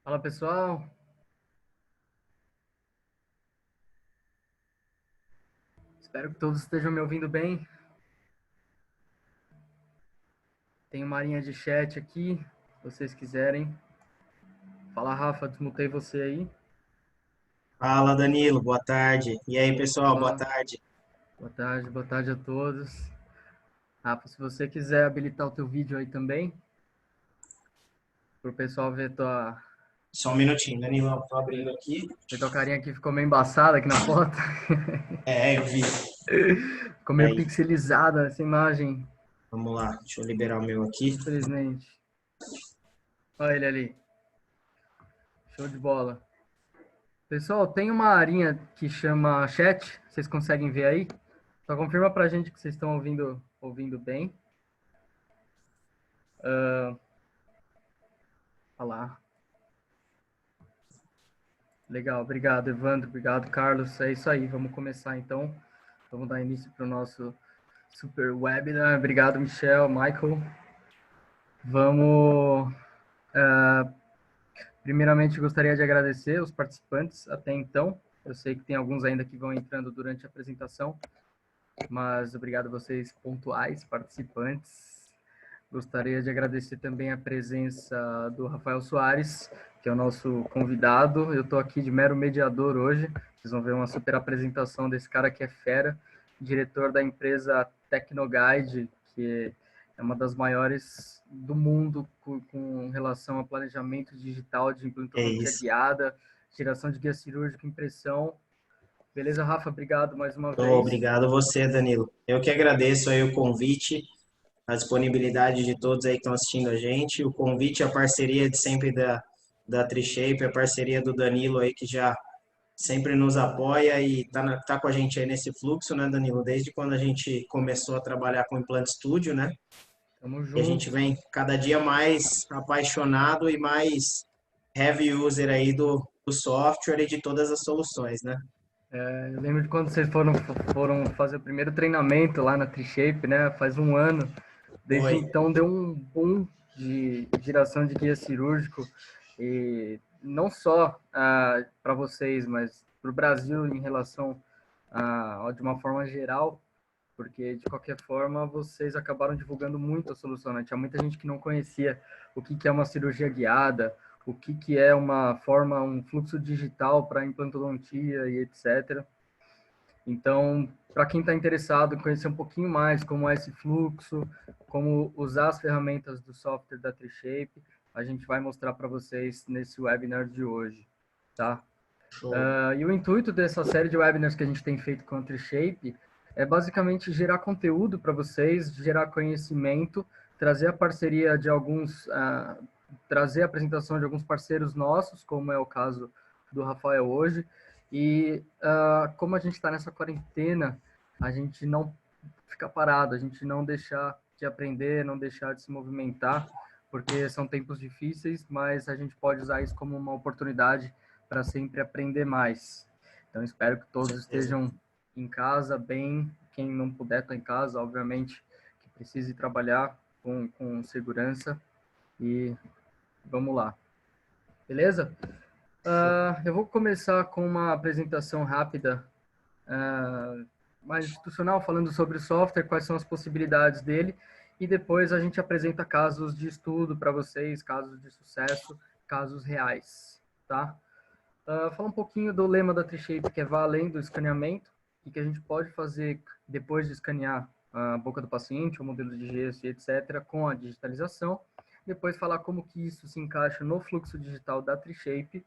Fala pessoal, espero que todos estejam me ouvindo bem. Tem uma linha de chat aqui, se vocês quiserem. Fala Rafa, desmutei você aí. Fala, Danilo, boa tarde. E aí, pessoal, boa Opa, tarde. boa tarde a todos. Rafa, se você quiser habilitar o teu vídeo aí também, para o pessoal Só um minutinho, Danilão, tô abrindo aqui. ver tua carinha aqui, ficou meio embaçada aqui na foto. Eu vi. Ficou meio Aí, pixelizada essa imagem, vamos lá, deixa eu liberar o meu aqui. infelizmente. Olha ele ali, show de bola. Pessoal, tem uma arinha que chama chat, vocês conseguem ver aí? Só confirma pra gente que vocês estão ouvindo bem. Olha lá. Legal, obrigado, Evandro, obrigado, Carlos. É isso aí, vamos começar então. Vamos dar início para o nosso super webinar. Obrigado, Michel, Michael. Vamos. Primeiramente, gostaria de agradecer os participantes até então. Eu sei que tem alguns ainda que vão entrando durante a apresentação, mas obrigado a vocês, pontuais participantes. Gostaria de agradecer também a presença do Rafael Soares, que é o nosso convidado. Eu estou aqui de mero mediador hoje. Vocês vão ver uma super apresentação desse cara que é fera, diretor da empresa Tecnoguide, que é uma das maiores do mundo com relação a planejamento digital de É implantodontia isso. guiada, geração de guia cirúrgico, impressão. Beleza, Rafa? Obrigado mais uma vez. Obrigado você, Danilo. Eu que agradeço aí o convite, a disponibilidade de todos aí que estão assistindo a gente, o convite, a parceria de sempre da Trishape, a parceria do Danilo aí que já sempre nos apoia e tá com a gente aí nesse fluxo, né, Danilo? Desde quando a gente começou a trabalhar com Implant Studio, né? Tamo E a gente junto. vem cada dia mais apaixonado e mais heavy user aí do software e de todas as soluções, né? Eu lembro de quando vocês foram fazer o primeiro treinamento lá na Trishape, né? Faz um ano. Desde Oi. então deu um boom de geração de guia cirúrgico e não só para vocês, mas para o Brasil em relação de uma forma geral, porque de qualquer forma vocês acabaram divulgando muito a solução, né? Tinha muita gente que não conhecia o que que é uma cirurgia guiada, o que que é um fluxo digital para implantodontia e etc. Então, para quem está interessado em conhecer um pouquinho mais como é esse fluxo, como usar as ferramentas do software da Trishape, a gente vai mostrar para vocês nesse webinar de hoje, tá? Show. E o intuito dessa série de webinars que a gente tem feito com a Trishape é basicamente gerar conteúdo para vocês, gerar conhecimento, trazer a parceria de trazer a apresentação de alguns parceiros nossos, como é o caso do Rafael hoje. E como a gente está nessa quarentena, a gente não ficar parado, a gente não deixar de aprender, não deixar de se movimentar, porque são tempos difíceis, mas a gente pode usar isso como uma oportunidade para sempre aprender mais. Então, espero que Com todos certeza. estejam em casa bem. Quem não puder estar em casa, obviamente, que precise trabalhar com segurança. E vamos lá. Beleza? Show. Eu vou começar com uma apresentação rápida, uh, mais institucional, falando sobre o software, quais são as possibilidades dele, e depois a gente apresenta casos de estudo para vocês, casos de sucesso, casos reais, tá? Fala um pouquinho do lema da Trishape, que é vá além do escaneamento, e que a gente pode fazer depois de escanear a boca do paciente, o modelo de gesso e etc., com a digitalização. Depois falar como que isso se encaixa no fluxo digital da Trishape.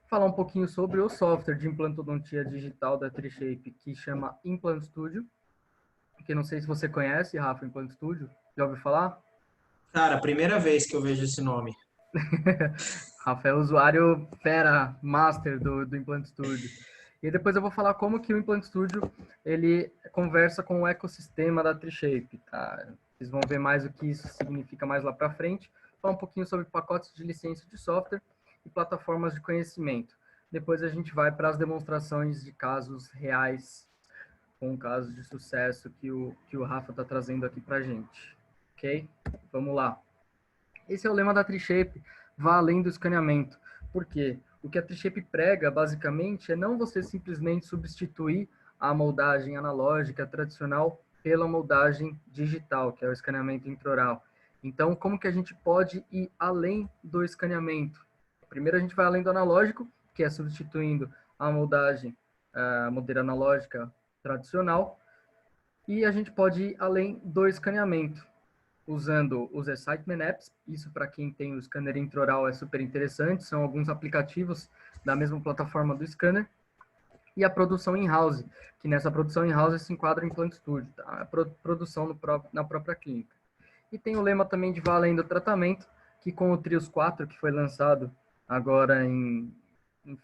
Falar um pouquinho sobre o software de implantodontia digital da Trishape, que chama Implant Studio, que não sei se você conhece, Rafa, Implant Studio. Já ouviu falar? Cara, primeira vez que eu vejo esse nome. Rafael, usuário fera, master do Implant Studio. E depois eu vou falar como que o Implant Studio ele conversa com o ecossistema da Trishape, tá? Vocês vão ver mais o que isso significa mais lá para frente. Falar um pouquinho sobre pacotes de licença de software e plataformas de conhecimento. Depois a gente vai para as demonstrações de casos reais, com casos de sucesso que o Rafa está trazendo aqui para a gente. Ok? Vamos lá. Esse é o lema da Trishape, vá além do escaneamento. Por quê? O que a Trishape prega, basicamente, é não você simplesmente substituir a moldagem analógica tradicional pela moldagem digital, que é o escaneamento intraoral. Então, como que a gente pode ir além do escaneamento? Primeiro, a gente vai além do analógico, que é substituindo a moldagem, a moldeira analógica tradicional, e a gente pode ir além do escaneamento, usando os Excitement Apps. Isso, para quem tem o scanner intraoral, é super interessante. São alguns aplicativos da mesma plataforma do scanner. E a produção in-house, que nessa produção in-house se enquadra em Plant Studio, tá? A produção na própria clínica. E tem o lema também de vá além do tratamento, que com o Trios 4, que foi lançado agora em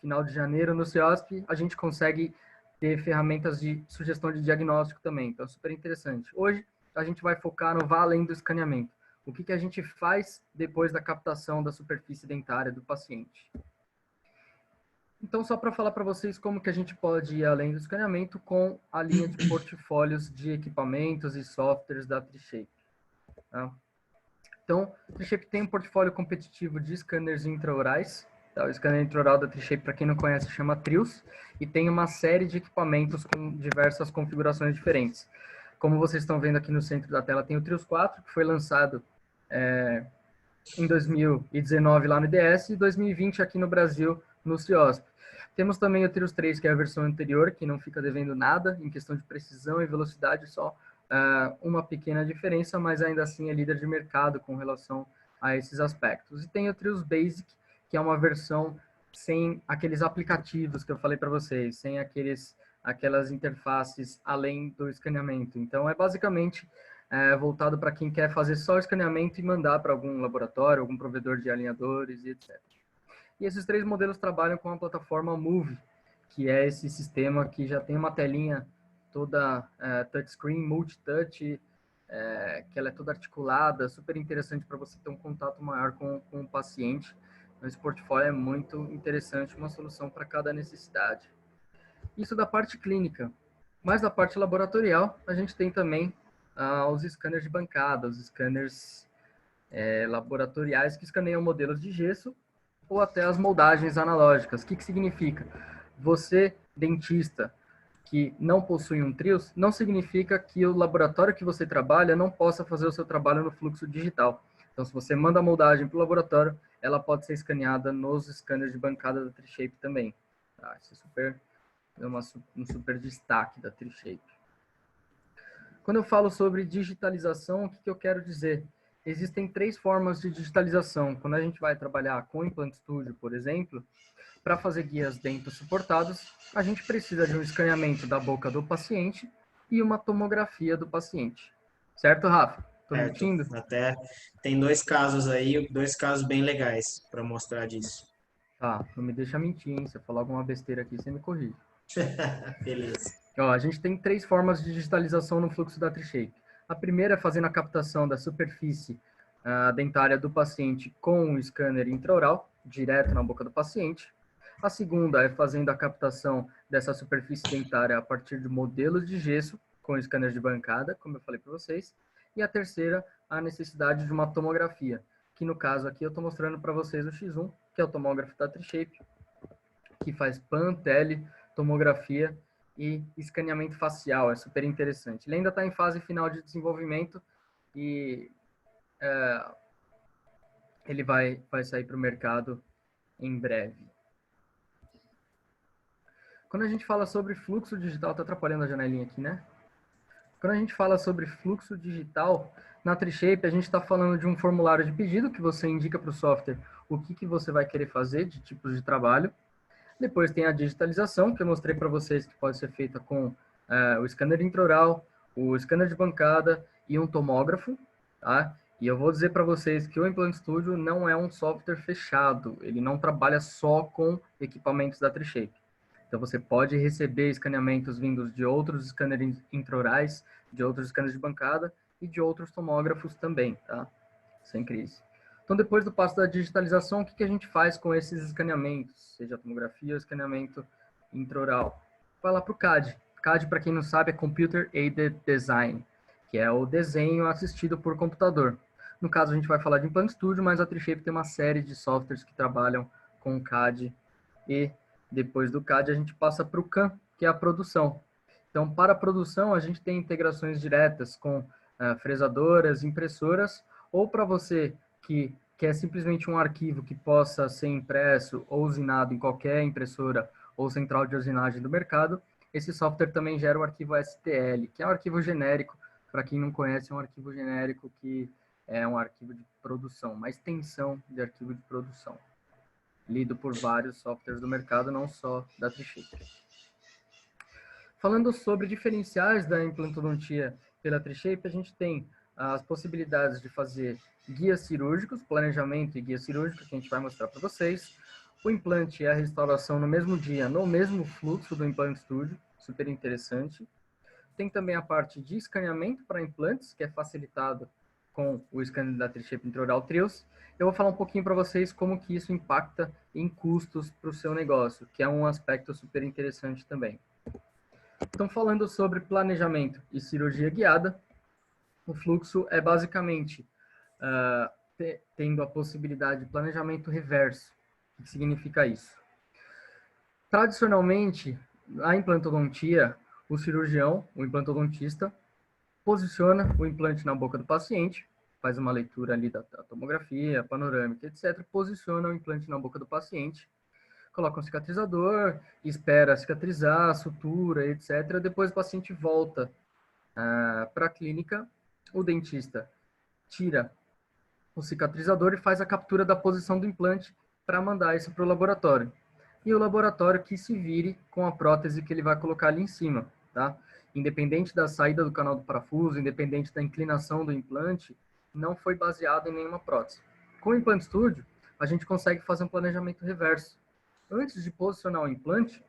final de janeiro no CIOSP, a gente consegue ter ferramentas de sugestão de diagnóstico também. Então, super interessante. Hoje, a gente vai focar no vá além do escaneamento. O que a gente faz depois da captação da superfície dentária do paciente. Então, só para falar para vocês como que a gente pode ir além do escaneamento com a linha de portfólios de equipamentos e softwares da Trishape. Tá? Então, a Trishape tem um portfólio competitivo de scanners intraorais. Tá? O scanner intraoral da Trishape, para quem não conhece, chama Trios, e tem uma série de equipamentos com diversas configurações diferentes. Como vocês estão vendo aqui no centro da tela, tem o Trios 4, que foi lançado em 2019 lá no IDS e 2020 aqui no Brasil, no CIOSP. Temos também o Trios 3, que é a versão anterior, que não fica devendo nada em questão de precisão e velocidade, só uma pequena diferença, mas ainda assim é líder de mercado com relação a esses aspectos. E tem o Trios Basic, que é uma versão sem aqueles aplicativos que eu falei para vocês, sem aquelas interfaces além do escaneamento. Então, é basicamente voltado para quem quer fazer só o escaneamento e mandar para algum laboratório, algum provedor de alinhadores e etc. E esses três modelos trabalham com a plataforma Move, que é esse sistema que já tem uma telinha toda touchscreen, multi-touch, que ela é toda articulada, super interessante para você ter um contato maior com o paciente. Então, esse portfólio é muito interessante, uma solução para cada necessidade. Isso da parte clínica. Mas da parte laboratorial, a gente tem também os scanners de bancada, os scanners laboratoriais que escaneiam modelos de gesso ou até as moldagens analógicas. O que significa? Você, dentista, que não possui um Trios, não significa que o laboratório que você trabalha não possa fazer o seu trabalho no fluxo digital. Então, se você manda a moldagem para o laboratório, ela pode ser escaneada nos scanners de bancada da Trishape também. Tá? Isso é um super destaque da Trishape. Quando eu falo sobre digitalização, o que eu quero dizer? Existem três formas de digitalização. Quando a gente vai trabalhar com o Implant Studio, por exemplo, para fazer guias dentos suportados, a gente precisa de um escaneamento da boca do paciente e uma tomografia do paciente. Certo, Rafa? Estou mentindo? Até tem dois casos aí, dois casos bem legais para mostrar disso. Tá, não me deixa mentir, hein? Se eu falar alguma besteira aqui, você me corrige. Beleza. Ó, a gente tem três formas de digitalização no fluxo da Trishape. A primeira é fazendo a captação da superfície dentária do paciente com o scanner intraoral, direto na boca do paciente. A segunda é fazendo a captação dessa superfície dentária a partir de modelos de gesso, com scanner de bancada, como eu falei para vocês. E a terceira, a necessidade de uma tomografia, que no caso aqui eu estou mostrando para vocês o X1, que é o tomógrafo da Trishape, que faz PAN, tele, tomografia e escaneamento facial. É super interessante. Ele ainda está em fase final de desenvolvimento e ele vai sair para o mercado em breve. Quando a gente fala sobre fluxo digital, está atrapalhando a janelinha aqui, né? Quando a gente fala sobre fluxo digital, na Trishape a gente está falando de um formulário de pedido que você indica para o software o que você vai querer fazer de tipos de trabalho. Depois tem a digitalização, que eu mostrei para vocês que pode ser feita com o scanner intraoral, o scanner de bancada e um tomógrafo, tá? E eu vou dizer para vocês que o Implant Studio não é um software fechado, ele não trabalha só com equipamentos da Trishape. Então você pode receber escaneamentos vindos de outros scanners intraorais, de outros scanners de bancada e de outros tomógrafos também, tá? Sem crise. Então, depois do passo da digitalização, o que a gente faz com esses escaneamentos, seja a tomografia ou escaneamento intraoral? Vai lá para o CAD. CAD, para quem não sabe, é Computer Aided Design, que é o desenho assistido por computador. No caso, a gente vai falar de Implant Studio, mas a Trishape tem uma série de softwares que trabalham com o CAD e depois do CAD a gente passa para o CAM, que é a produção. Então, para a produção, a gente tem integrações diretas com fresadoras, impressoras, ou para você que quer simplesmente um arquivo que possa ser impresso ou usinado em qualquer impressora ou central de usinagem do mercado, esse software também gera o arquivo STL, que é um arquivo genérico. Para quem não conhece, é um arquivo genérico que é um arquivo de produção, uma extensão de arquivo de produção, lido por vários softwares do mercado, não só da Trishape. Falando sobre diferenciais da implantodontia pela Trishape, a gente tem as possibilidades de fazer guias cirúrgicos, planejamento e guia cirúrgico, que a gente vai mostrar para vocês. O implante e a restauração no mesmo dia, no mesmo fluxo do Implant Studio, super interessante. Tem também a parte de escaneamento para implantes, que é facilitado com o scanner da Trishape Intraoral Trios. Eu vou falar um pouquinho para vocês como que isso impacta em custos para o seu negócio, que é um aspecto super interessante também. Então, falando sobre planejamento e cirurgia guiada, o fluxo é basicamente tendo a possibilidade de planejamento reverso. O que significa isso? Tradicionalmente, na implantodontia, o cirurgião, o implantodontista, posiciona o implante na boca do paciente, faz uma leitura ali da tomografia, panorâmica, etc., posiciona o implante na boca do paciente, coloca um cicatrizador, espera cicatrizar, sutura, etc. Depois o paciente volta para a clínica, o dentista tira o cicatrizador e faz a captura da posição do implante para mandar isso para o laboratório. E o laboratório que se vire com a prótese que ele vai colocar ali em cima, tá? Independente da saída do canal do parafuso, independente da inclinação do implante, não foi baseado em nenhuma prótese. Com o Implant Studio, a gente consegue fazer um planejamento reverso. Antes de posicionar o implante,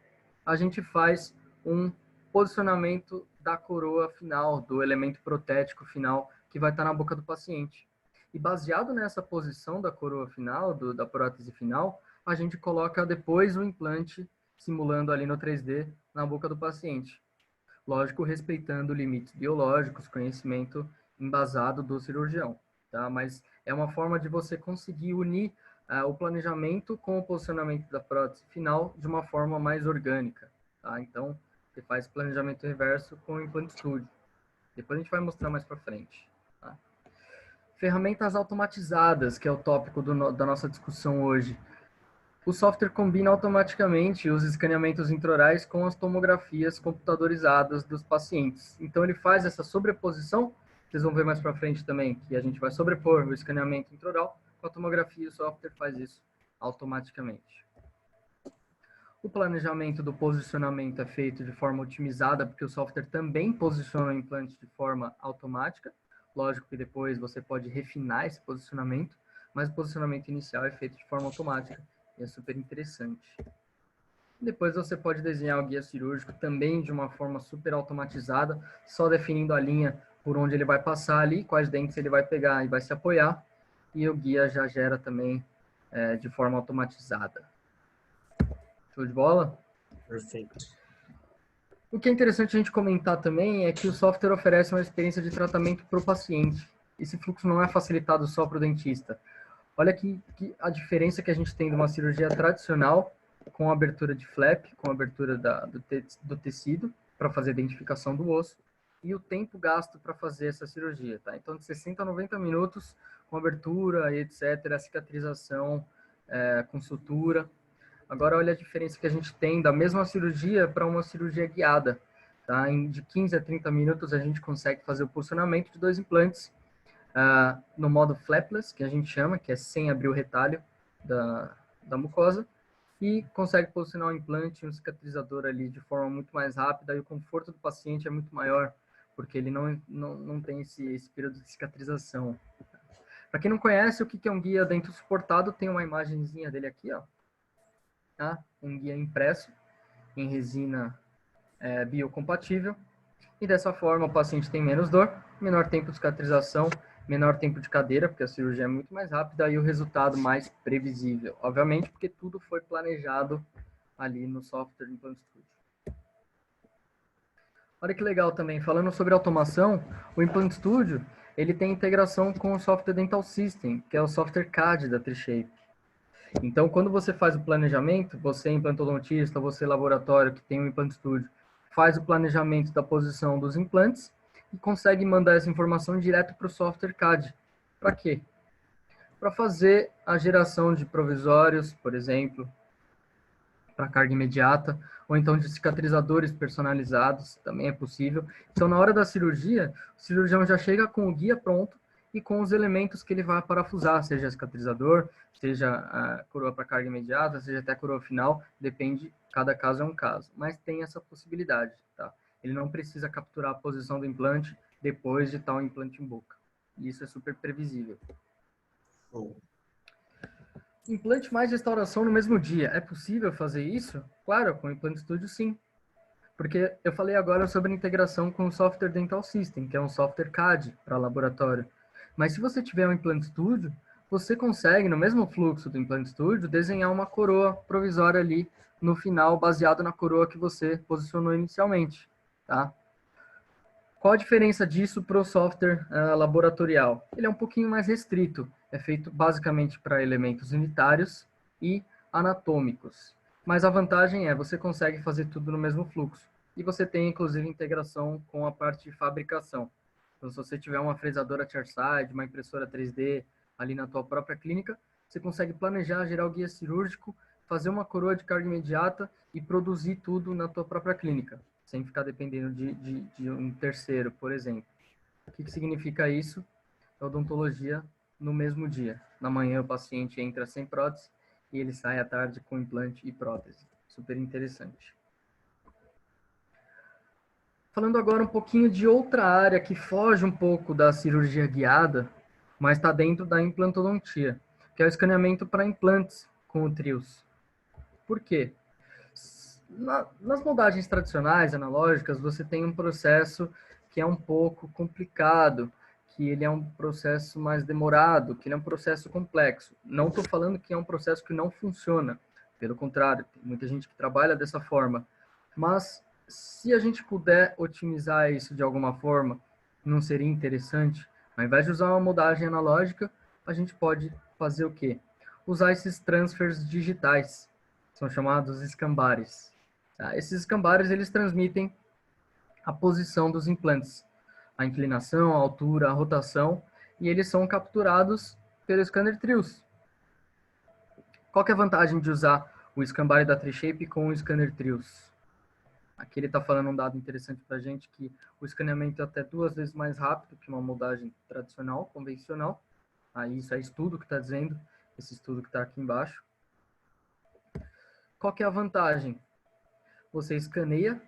a gente faz um posicionamento da coroa final, do elemento protético final, que vai estar na boca do paciente. E baseado nessa posição da coroa final, da prótese final, a gente coloca depois o implante, simulando ali no 3D, na boca do paciente. Lógico, respeitando limites biológicos, conhecimento embasado do cirurgião, tá? Mas é uma forma de você conseguir unir o planejamento com o posicionamento da prótese final de uma forma mais orgânica, tá? Então, você faz planejamento reverso com o Implant Studio. Depois a gente vai mostrar mais para frente, tá? Ferramentas automatizadas, que é o tópico da nossa discussão hoje. O software combina automaticamente os escaneamentos intraorais com as tomografias computadorizadas dos pacientes. Então, ele faz essa sobreposição, vocês vão ver mais para frente também, que a gente vai sobrepor o escaneamento intraoral com a tomografia, e o software faz isso automaticamente. O planejamento do posicionamento é feito de forma otimizada, porque o software também posiciona o implante de forma automática. Lógico que depois você pode refinar esse posicionamento, mas o posicionamento inicial é feito de forma automática. É super interessante. Depois você pode desenhar o guia cirúrgico também de uma forma super automatizada, só definindo a linha por onde ele vai passar ali, quais dentes ele vai pegar e vai se apoiar, e o guia já gera também de forma automatizada. Show de bola? Perfeito. O que é interessante a gente comentar também é que o software oferece uma experiência de tratamento para o paciente. Esse fluxo não é facilitado só para o dentista. Olha que a diferença que a gente tem de uma cirurgia tradicional, com abertura de flap, com abertura do tecido, para fazer a identificação do osso, e o tempo gasto para fazer essa cirurgia, tá? Então, de 60 a 90 minutos, com abertura, etc., a cicatrização, com sutura. Agora, olha a diferença que a gente tem da mesma cirurgia para uma cirurgia guiada, tá? De 15 a 30 minutos, a gente consegue fazer o posicionamento de 2 implantes, no modo flapless, que a gente chama, que é sem abrir o retalho da mucosa, e consegue posicionar o implante e um cicatrizador ali de forma muito mais rápida, e o conforto do paciente é muito maior, porque ele não tem esse período de cicatrização. Para quem não conhece o que é um guia dento suportado, tem uma imagenzinha dele aqui, ó, tá? Um guia impresso em resina biocompatível, e dessa forma o paciente tem menos dor, menor tempo de cicatrização, menor tempo de cadeira, porque a cirurgia é muito mais rápida, e o resultado mais previsível. Obviamente, porque tudo foi planejado ali no software do Implant Studio. Olha que legal também, falando sobre automação, o Implant Studio, ele tem integração com o software Dental System, que é o software CAD da Trishape. Então, quando você faz o planejamento, você implantodontista, você laboratório que tem um implante estúdio, faz o planejamento da posição dos implantes e consegue mandar essa informação direto para o software CAD. Para quê? Para fazer a geração de provisórios, por exemplo, para carga imediata, ou então de cicatrizadores personalizados, também é possível. Então, na hora da cirurgia, o cirurgião já chega com o guia pronto e com os elementos que ele vai parafusar, seja cicatrizador, seja a coroa para carga imediata, seja até a coroa final, depende, cada caso é um caso. Mas tem essa possibilidade, tá? Ele não precisa capturar a posição do implante depois de tal implante em boca. E isso é super previsível. Implante mais restauração no mesmo dia. É possível fazer isso? Claro, com o Implante Studio sim. Porque eu falei agora sobre a integração com o Software Dental System, que é um software CAD para laboratório. Mas se você tiver um Implante Studio, você consegue, no mesmo fluxo do Implante Studio, desenhar uma coroa provisória ali no final, baseado na coroa que você posicionou inicialmente. Tá? Qual a diferença disso para o software laboratorial? Ele é um pouquinho mais restrito, é feito basicamente para elementos unitários e anatômicos. Mas a vantagem é você consegue fazer tudo no mesmo fluxo. E você tem, inclusive, integração com a parte de fabricação. Então, se você tiver uma fresadora chairside, uma impressora 3D ali na tua própria clínica, você consegue planejar, gerar o guia cirúrgico, fazer uma coroa de carga imediata e produzir tudo na tua própria clínica, sem ficar dependendo de um terceiro, por exemplo. O que significa isso? É odontologia no mesmo dia. Na manhã o paciente entra sem prótese e ele sai à tarde com implante e prótese. Super interessante. Falando agora um pouquinho de outra área que foge um pouco da cirurgia guiada, mas está dentro da implantodontia, que é o escaneamento para implantes com o TRIOS. Por quê? Nas moldagens tradicionais, analógicas, você tem um processo que é um pouco complicado, que ele é um processo mais demorado, que ele é um processo complexo. Não estou falando que é um processo que não funciona, pelo contrário, tem muita gente que trabalha dessa forma. Mas se a gente puder otimizar isso de alguma forma, não seria interessante? Ao invés de usar uma moldagem analógica, a gente pode fazer o quê? Usar esses transfers digitais, são chamados escambares. Tá? Esses escambares, eles transmitem a posição dos implantes, a inclinação, a altura, a rotação, e eles são capturados pelo scanner TRIOS. Qual que é a vantagem de usar o escambare da Trishape com o scanner TRIOS? Aqui ele está falando um dado interessante para a gente, que o escaneamento é até 2 vezes mais rápido que uma moldagem tradicional, convencional. Aí isso é estudo que está dizendo, esse estudo que está aqui embaixo. Qual que é a vantagem? Você escaneia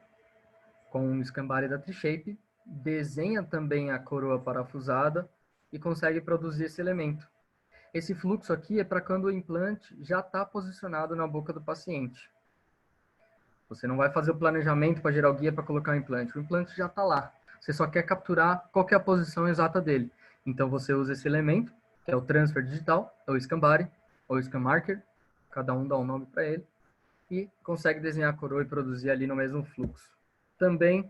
com o escambare da Trishape, desenha também a coroa parafusada e consegue produzir esse elemento. Esse fluxo aqui é para quando o implante já está posicionado na boca do paciente. Você não vai fazer o planejamento para gerar o guia para colocar o implante já está lá. Você só quer capturar qual que é a posição exata dele. Então você usa esse elemento, que é o transfer digital, ou escambare, ou scan marker, cada um dá um nome para ele, e consegue desenhar a coroa e produzir ali no mesmo fluxo. Também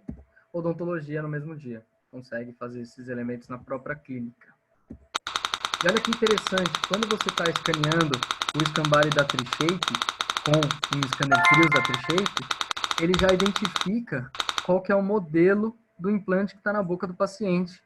odontologia no mesmo dia. Consegue fazer esses elementos na própria clínica. E olha que interessante, quando você está escaneando o escambare da Trishape com um scanner TRIOS da Trishape, ele já identifica qual que é o modelo do implante que está na boca do paciente.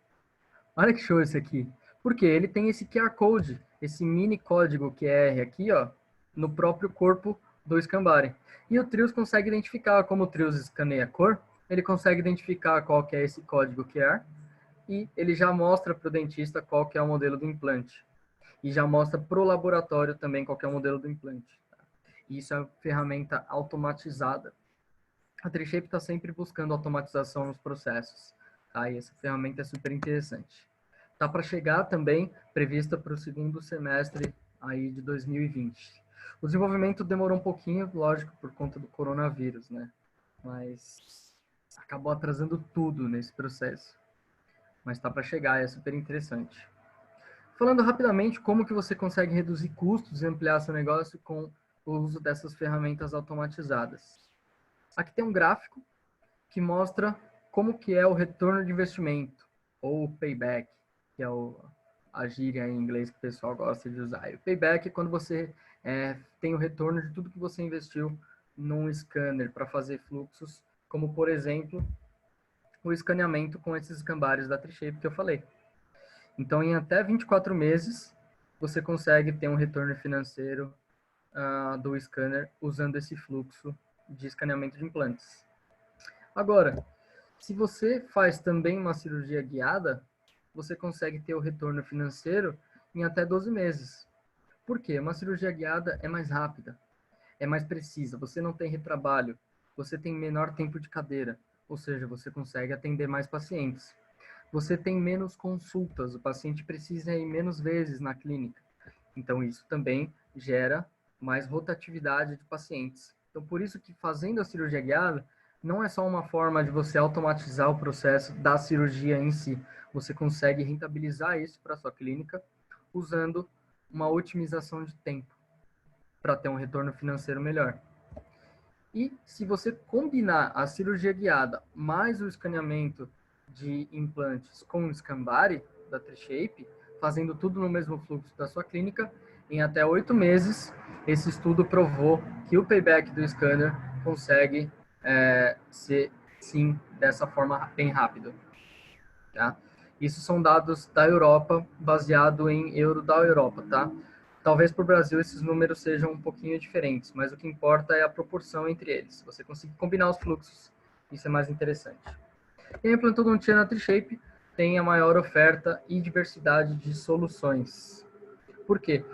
Olha que show esse aqui. Por quê? Ele tem esse QR Code, esse mini código QR aqui, ó, no próprio corpo do escambare. E o TRIOS consegue identificar, como o TRIOS escaneia a cor, ele consegue identificar qual que é esse código QR e ele já mostra para o dentista qual que é o modelo do implante. E já mostra para o laboratório também qual que é o modelo do implante. Isso é uma ferramenta automatizada. A Trishape está sempre buscando automatização nos processos. Tá? E essa ferramenta é super interessante. Está para chegar também, prevista para o segundo semestre aí de 2020. O desenvolvimento demorou um pouquinho, lógico, por conta do coronavírus, né? Mas acabou atrasando tudo nesse processo. Mas está para chegar, é super interessante. Falando rapidamente, como que você consegue reduzir custos e ampliar seu negócio com o uso dessas ferramentas automatizadas. Aqui tem um gráfico que mostra como que é o retorno de investimento, ou o payback, que é a gíria em inglês que o pessoal gosta de usar. E o payback é quando você tem o retorno de tudo que você investiu num scanner para fazer fluxos, como, por exemplo, o escaneamento com esses gambários da Trishape que eu falei. Então, em até 24 meses, você consegue ter um retorno financeiro do scanner usando esse fluxo de escaneamento de implantes. Agora, se você faz também uma cirurgia guiada, você consegue ter o retorno financeiro em até 12 meses. Por quê? Uma cirurgia guiada é mais rápida, é mais precisa, você não tem retrabalho, você tem menor tempo de cadeira, ou seja, você consegue atender mais pacientes. Você tem menos consultas, o paciente precisa ir menos vezes na clínica. Então, isso também gera mais rotatividade de pacientes. Então, por isso que fazendo a cirurgia guiada, não é só uma forma de você automatizar o processo da cirurgia em si. Você consegue rentabilizar isso para a sua clínica usando uma otimização de tempo para ter um retorno financeiro melhor. E se você combinar a cirurgia guiada mais o escaneamento de implantes com o Scambari da Trishape, fazendo tudo no mesmo fluxo da sua clínica, em até 8 meses, esse estudo provou que o payback do scanner consegue ser, sim, dessa forma bem rápido. Tá? Isso são dados da Europa, baseado em euro da Europa, tá? Talvez para o Brasil esses números sejam um pouquinho diferentes, mas o que importa é a proporção entre eles. Você conseguir combinar os fluxos, isso é mais interessante. E a implantodontia na Trishape tem a maior oferta e diversidade de soluções. Por quê?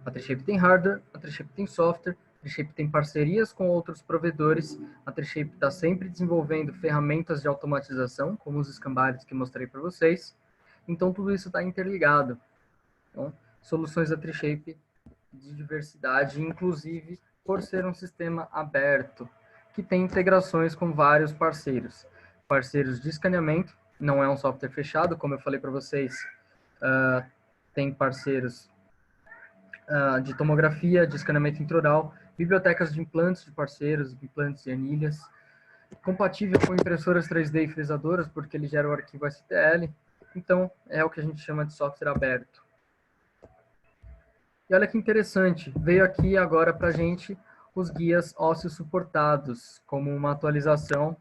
A Trishape tem hardware, a Trishape tem software, a Trishape tem parcerias com outros provedores, a Trishape está sempre desenvolvendo ferramentas de automatização, como os Scambaris que mostrei para vocês. Então, tudo isso está interligado. Então, soluções da Trishape de diversidade, inclusive por ser um sistema aberto, que tem integrações com vários parceiros. Parceiros de escaneamento, não é um software fechado, como eu falei para vocês, tem parceiros de tomografia, de escaneamento intraoral, bibliotecas de implantes de parceiros, implantes e anilhas, compatível com impressoras 3D e frisadoras, porque ele gera o arquivo STL. Então, é o que a gente chama de software aberto. E olha que interessante, veio aqui agora para a gente os guias ósseos suportados, como uma atualização.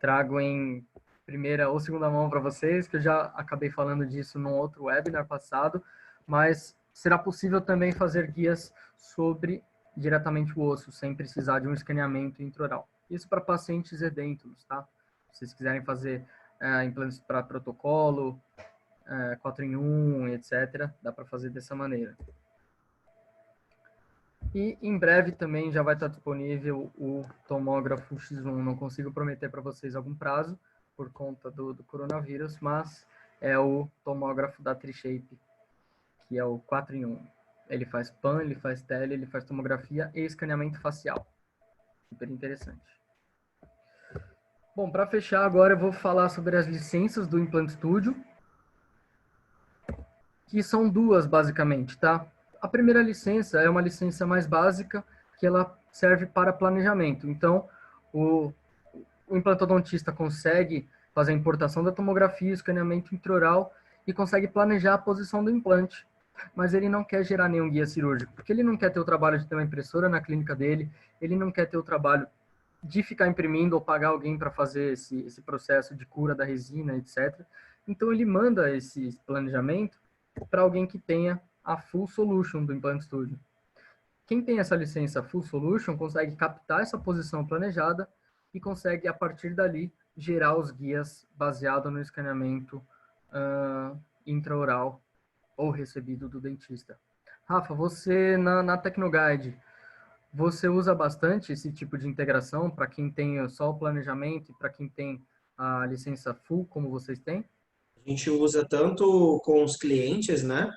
Trago em primeira ou segunda mão para vocês, que eu já acabei falando disso num outro webinar passado, mas será possível também fazer guias sobre diretamente o osso, sem precisar de um escaneamento intraoral. Isso para pacientes edêntulos, tá? Se vocês quiserem fazer implantes para protocolo, 4 em 1, etc., dá para fazer dessa maneira. E em breve também já vai estar disponível o tomógrafo X1. Não consigo prometer para vocês algum prazo por conta do coronavírus, mas é o tomógrafo da Trishape, que é o 4 em 1. Ele faz PAN, ele faz tele, ele faz tomografia e escaneamento facial. Super interessante. Bom, para fechar agora eu vou falar sobre as licenças do Implant Studio, que são duas basicamente, tá? A primeira licença é uma licença mais básica, que ela serve para planejamento. Então, o implantodontista consegue fazer a importação da tomografia, escaneamento intraoral e consegue planejar a posição do implante. Mas ele não quer gerar nenhum guia cirúrgico, porque ele não quer ter o trabalho de ter uma impressora na clínica dele, ele não quer ter o trabalho de ficar imprimindo ou pagar alguém para fazer esse processo de cura da resina, etc. Então, ele manda esse planejamento para alguém que tenha a Full Solution do Implant Studio. Quem tem essa licença Full Solution consegue captar essa posição planejada e consegue, a partir dali, gerar os guias baseado no escaneamento intraoral ou recebido do dentista. Rafa, você na Tecnoguide, você usa bastante esse tipo de integração para quem tem só o planejamento e para quem tem a licença Full, como vocês têm? A gente usa tanto com os clientes, né,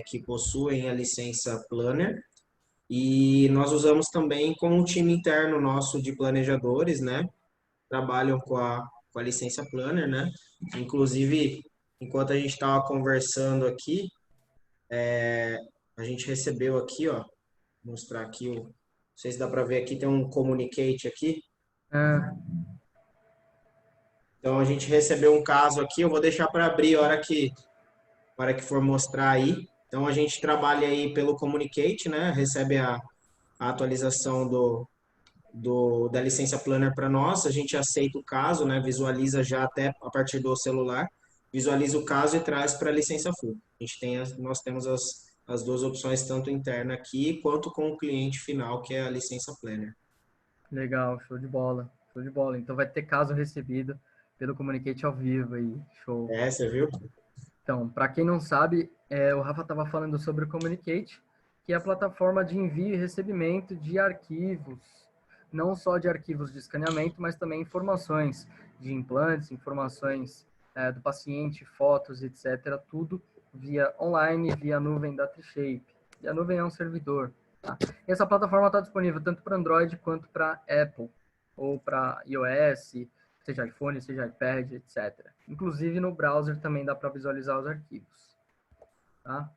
que possuem a licença Planner, e nós usamos também com o time interno nosso de planejadores, né, trabalham com a licença Planner, né, inclusive, enquanto a gente estava conversando aqui, a gente recebeu aqui, ó, vou mostrar aqui, não sei se dá para ver aqui, tem um communicate aqui, Ah, então a gente recebeu um caso aqui, eu vou deixar para abrir a hora que hora que for mostrar aí. Então a gente trabalha aí pelo Communicate, né? Recebe a atualização da licença Planner para nós, a gente aceita o caso, né? Visualiza já até a partir do celular, visualiza o caso e traz para a licença full. A gente tem nós temos as duas opções, tanto interna aqui, quanto com o cliente final, que é a licença Planner. Legal, show de bola. Show de bola. Então vai ter caso recebido pelo Communicate ao vivo aí. Show. É, você viu? Então, para quem não sabe, o Rafa estava falando sobre o Communicate, que é a plataforma de envio e recebimento de arquivos, não só de arquivos de escaneamento, mas também informações de implantes, informações do paciente, fotos, etc. Tudo via online, via nuvem da Trishape. E a nuvem é um servidor. Tá? E essa plataforma está disponível tanto para Android quanto para Apple, ou para iOS, seja iPhone, seja iPad, etc. Inclusive no browser também dá para visualizar os arquivos. Tá?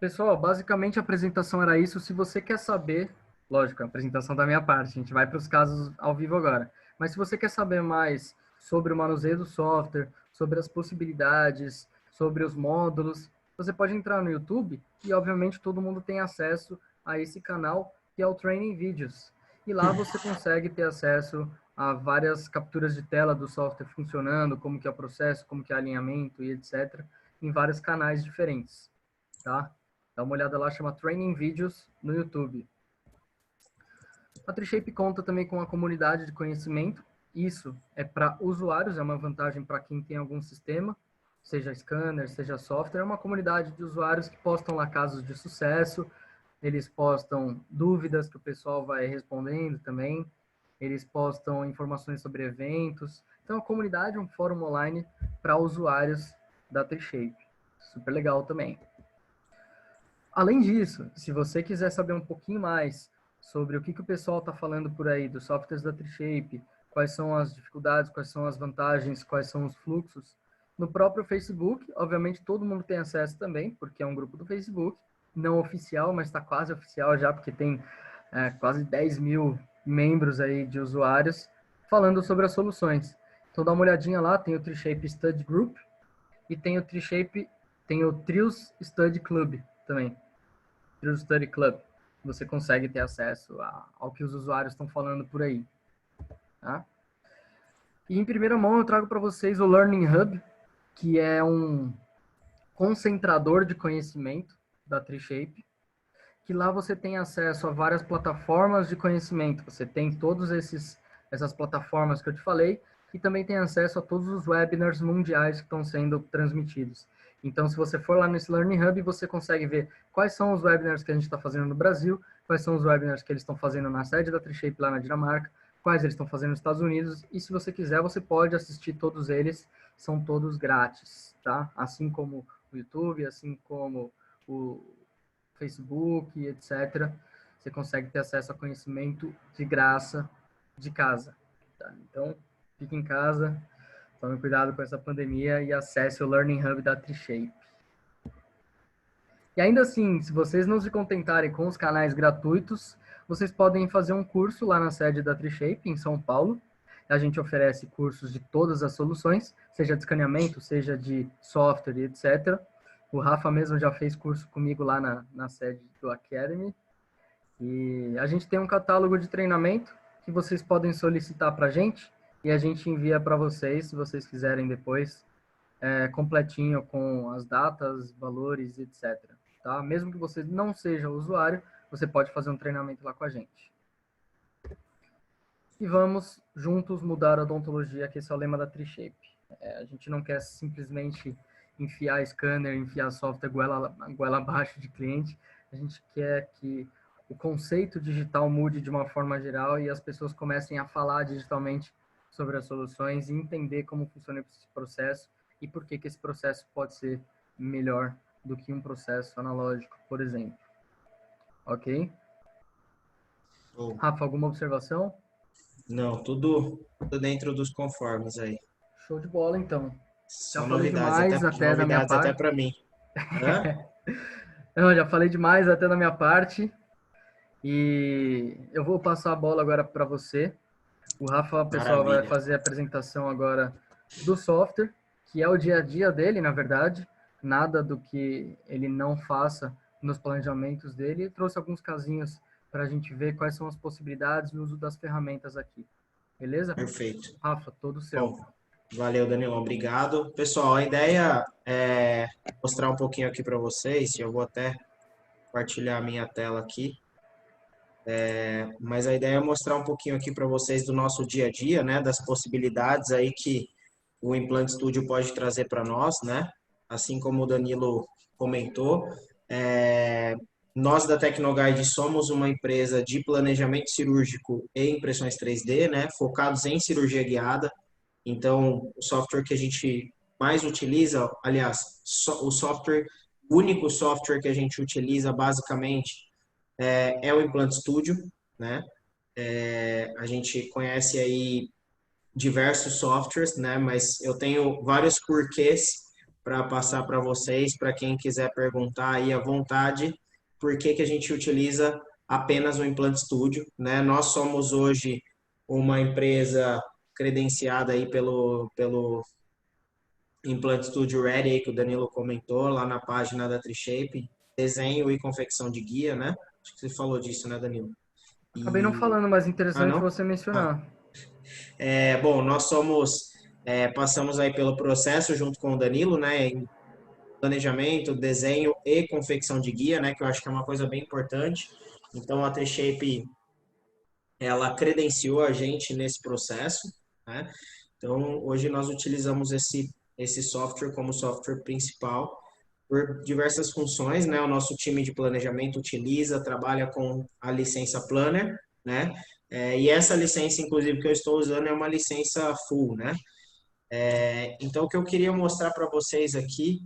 Pessoal, basicamente a apresentação era isso. Se você quer saber, lógico, a apresentação da minha parte, a gente vai para os casos ao vivo agora. Mas se você quer saber mais sobre o manuseio do software, sobre as possibilidades, sobre os módulos, você pode entrar no YouTube e, obviamente, todo mundo tem acesso a esse canal, que é o Training Videos. E lá você consegue ter acesso a várias capturas de tela do software funcionando, como que é o processo, como que é o alinhamento e etc., em vários canais diferentes, tá? Dá uma olhada lá, chama Training Videos no YouTube. A Trishape conta também com a comunidade de conhecimento. Isso é para usuários, é uma vantagem para quem tem algum sistema, seja scanner, seja software. É uma comunidade de usuários que postam lá casos de sucesso, eles postam dúvidas que o pessoal vai respondendo também, eles postam informações sobre eventos. Então, a comunidade é um fórum online para usuários da Trishape. Super legal também. Além disso, se você quiser saber um pouquinho mais sobre o que o pessoal está falando por aí dos softwares da Trishape, quais são as dificuldades, quais são as vantagens, quais são os fluxos, no próprio Facebook, obviamente todo mundo tem acesso também, porque é um grupo do Facebook, não oficial, mas está quase oficial já, porque tem quase 10 mil membros aí de usuários falando sobre as soluções. Então dá uma olhadinha lá, tem o Trishape Study Group e tem o Trios Study Club também. Trios Study Club. Você consegue ter acesso ao que os usuários estão falando por aí. Tá? E em primeira mão eu trago para vocês o Learning Hub, que é um concentrador de conhecimento da Trishape, que lá você tem acesso a várias plataformas de conhecimento. Você tem todas essas plataformas que eu te falei e também tem acesso a todos os webinars mundiais que estão sendo transmitidos. Então, se você for lá nesse Learning Hub, você consegue ver quais são os webinars que a gente está fazendo no Brasil, quais são os webinars que eles estão fazendo na sede da Trishape lá na Dinamarca, quais eles estão fazendo nos Estados Unidos, e se você quiser, você pode assistir todos eles, são todos grátis, tá? Assim como o YouTube, assim como o Facebook, etc. Você consegue ter acesso a conhecimento de graça de casa. Tá? Então, fique em casa, tome cuidado com essa pandemia e acesse o Learning Hub da Trishape. E ainda assim, se vocês não se contentarem com os canais gratuitos, vocês podem fazer um curso lá na sede da Trishape, em São Paulo. A gente oferece cursos de todas as soluções, seja de escaneamento, seja de software, etc. O Rafa mesmo já fez curso comigo lá na sede do Academy. E a gente tem um catálogo de treinamento que vocês podem solicitar para a gente e a gente envia para vocês, se vocês quiserem depois, completinho com as datas, valores, etc. Tá? Mesmo que você não seja usuário, você pode fazer um treinamento lá com a gente. E vamos juntos mudar a odontologia, que esse é o lema da Trishape. A gente não quer simplesmente enfiar scanner, enfiar software goela abaixo de cliente. A gente quer que o conceito digital mude de uma forma geral e as pessoas comecem a falar digitalmente sobre as soluções e entender como funciona esse processo e por que esse processo pode ser melhor do que um processo analógico, por exemplo. Ok? Oh. Rafa, alguma observação? Não, tudo dentro dos conformes aí. Show de bola, então. Só Já falei novidades, demais até da minha novidades até parte. para mim. Hã? Não, já falei demais até da minha parte. E eu vou passar a bola agora para você. O Rafa, pessoal, vai Maravilha. fazer a apresentação agora do software, que é o dia a dia dele, na verdade. nada do que ele não faça nos planejamentos dele, e trouxe alguns casinhos para a gente ver quais são as possibilidades no uso das ferramentas aqui. Beleza? Perfeito. Rafa, todo seu. Bom, valeu, Danilo, obrigado. Pessoal, a ideia é mostrar um pouquinho aqui para vocês, eu vou até compartilhar a minha tela aqui, mas a ideia é mostrar um pouquinho aqui para vocês do nosso dia a dia, né, das possibilidades aí que o Implant Studio pode trazer para nós, né? Assim como o Danilo comentou, é, nós da Tecnoguide somos uma empresa de planejamento cirúrgico e impressões 3D, né? Focados em cirurgia guiada. Então, o software que a gente mais utiliza, aliás, o único software que a gente utiliza basicamente é o Implant Studio, né? A gente conhece aí diversos softwares, né? Mas eu tenho vários porquês para passar para vocês, para quem quiser perguntar aí à vontade, por que que a gente utiliza apenas o Implant Studio, né? Nós somos hoje uma empresa credenciada aí pelo Implant Studio Ready, aí que o Danilo comentou lá na página da Trishape, desenho e confecção de guia, né? Acho que você falou disso, né, Danilo? Acabei não E falando, mas ah, interessante não? você Ah, mencionar. bom, nós passamos aí pelo processo junto com o Danilo, né, em planejamento, desenho e confecção de guia, né, que eu acho que é uma coisa bem importante. Então, a T-Shape, ela credenciou a gente nesse processo, né? Então, hoje nós utilizamos esse software como software principal por diversas funções, né? O nosso time de planejamento utiliza, trabalha com a licença Planner, né? E essa licença, inclusive, que eu estou usando é uma licença full, né? Então, o que eu queria mostrar para vocês aqui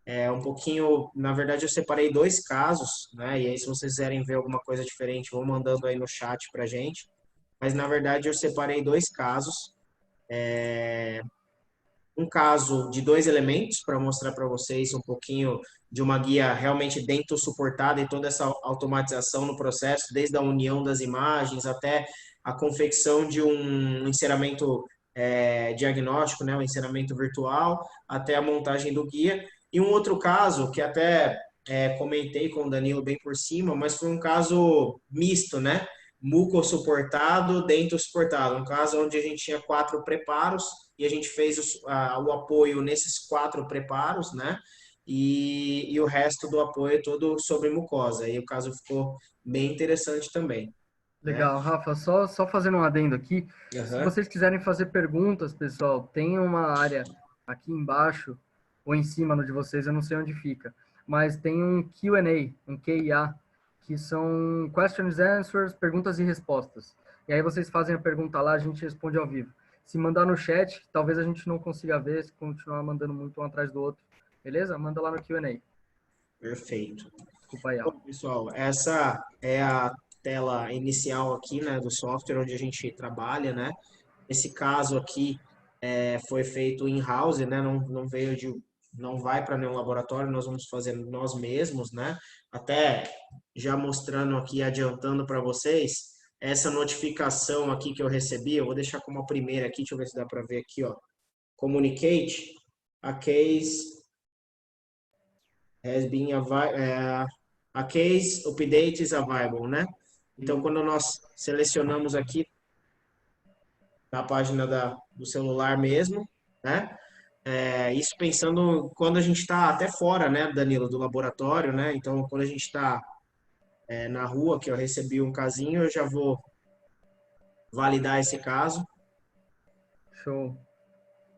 é um pouquinho, na verdade, eu separei dois casos, né? E aí, se vocês quiserem ver alguma coisa diferente, vão mandando aí no chat para gente. Mas, na verdade, eu separei dois casos. Um caso de dois elementos para mostrar para vocês um pouquinho de uma guia realmente dentro suportada e toda essa automatização no processo, desde a união das imagens até a confecção de um enceramento diagnóstico, né, um enceramento virtual, até a montagem do guia. E um outro caso que até comentei com o Danilo bem por cima, mas foi um caso misto, né? Muco suportado, dentro suportado. Um caso onde a gente tinha 4 preparos e a gente fez o apoio nesses 4 preparos, né? E o resto do apoio todo sobre mucosa. E o caso ficou bem interessante também, né? Legal, Rafa, só fazendo um adendo aqui. Se Aham. vocês quiserem fazer perguntas, pessoal, tem uma área aqui embaixo ou em cima no de vocês, eu não sei onde fica, mas tem um Q&A, um QIA, que são questions and answers, perguntas e respostas. E aí vocês fazem a pergunta lá, a gente responde ao vivo. Se mandar no chat, talvez a gente não consiga ver, se continuar mandando muito um atrás do outro. Beleza? Manda lá no Q&A. Perfeito. Desculpa aí, Bom, Rafa. pessoal, essa é a tela inicial aqui, né, do software onde a gente trabalha, né? Esse caso aqui foi feito in-house, né? Não veio não vai para nenhum laboratório, nós vamos fazer nós mesmos, né? Até já mostrando aqui, adiantando para vocês, essa notificação aqui que eu recebi, eu vou deixar como a primeira aqui, deixa eu ver se dá para ver aqui, ó. Communicate, a case has been a case update is available, né? Então, quando nós selecionamos aqui na página do celular mesmo, né? Isso pensando quando a gente está até fora, né, Danilo, do laboratório, né? Então, quando a gente está na rua, que eu recebi um casinho, eu já vou validar esse caso. Show.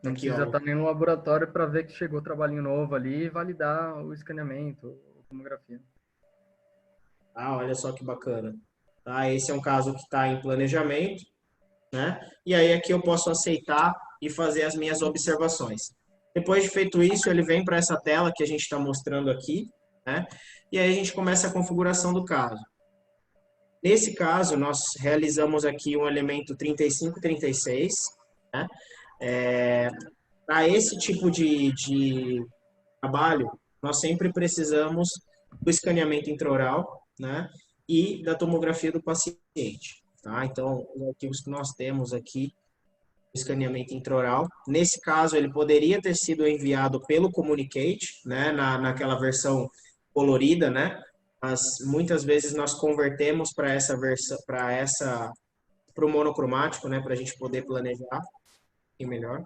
Não Aqui, precisa ó. estar nem no laboratório para ver que chegou trabalhinho novo ali e validar o escaneamento, a tomografia. Ah, olha só que bacana. Tá? Esse é um caso que está em planejamento, né? E aí aqui eu posso aceitar e fazer as minhas observações. Depois de feito isso, ele vem para essa tela que a gente está mostrando aqui, né? E aí a gente começa a configuração do caso. Nesse caso, nós realizamos aqui um elemento 3536, né? Para esse tipo de trabalho, nós sempre precisamos do escaneamento intraoral, né? E da tomografia do paciente, tá? Então, os arquivos que nós temos aqui escaneamento intraoral. Nesse caso, ele poderia ter sido enviado pelo Communicate, né, naquela versão colorida, né? Mas muitas vezes nós convertemos para essa versão, para o monocromático, né, para a gente poder planejar e melhor.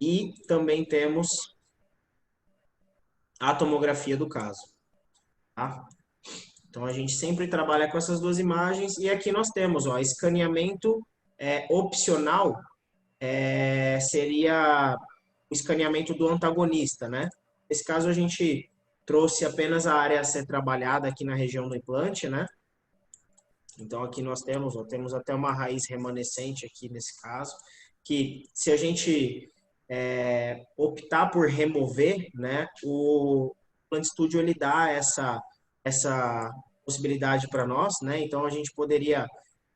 E também temos a tomografia do caso, tá? Então a gente sempre trabalha com essas duas imagens e aqui nós temos, ó, escaneamento opcional seria o escaneamento do antagonista, né? Nesse caso a gente trouxe apenas a área a ser trabalhada aqui na região do implante, né? Então aqui nós temos, ó, temos até uma raiz remanescente aqui nesse caso, que se a gente optar por remover, né, o Plant Studio ele dá essa possibilidade para nós, né? Então a gente poderia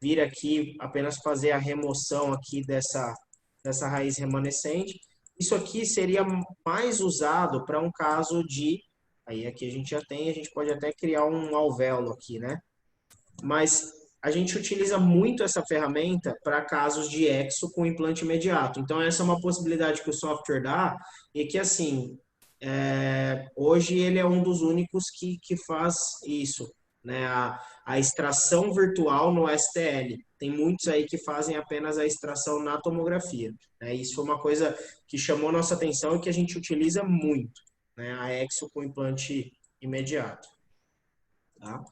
vir aqui apenas fazer a remoção aqui dessa raiz remanescente. Isso aqui seria mais usado para um caso de, aí aqui a gente já tem, a gente pode até criar um alvéolo aqui, né? Mas a gente utiliza muito essa ferramenta para casos de exo com implante imediato. Então, essa é uma possibilidade que o software dá e que, assim, hoje ele é um dos únicos que faz isso, né? A extração virtual no STL. Tem muitos aí que fazem apenas a extração na tomografia. Né? Isso foi uma coisa que chamou nossa atenção e que a gente utiliza muito, né? A exo com implante imediato. Tá?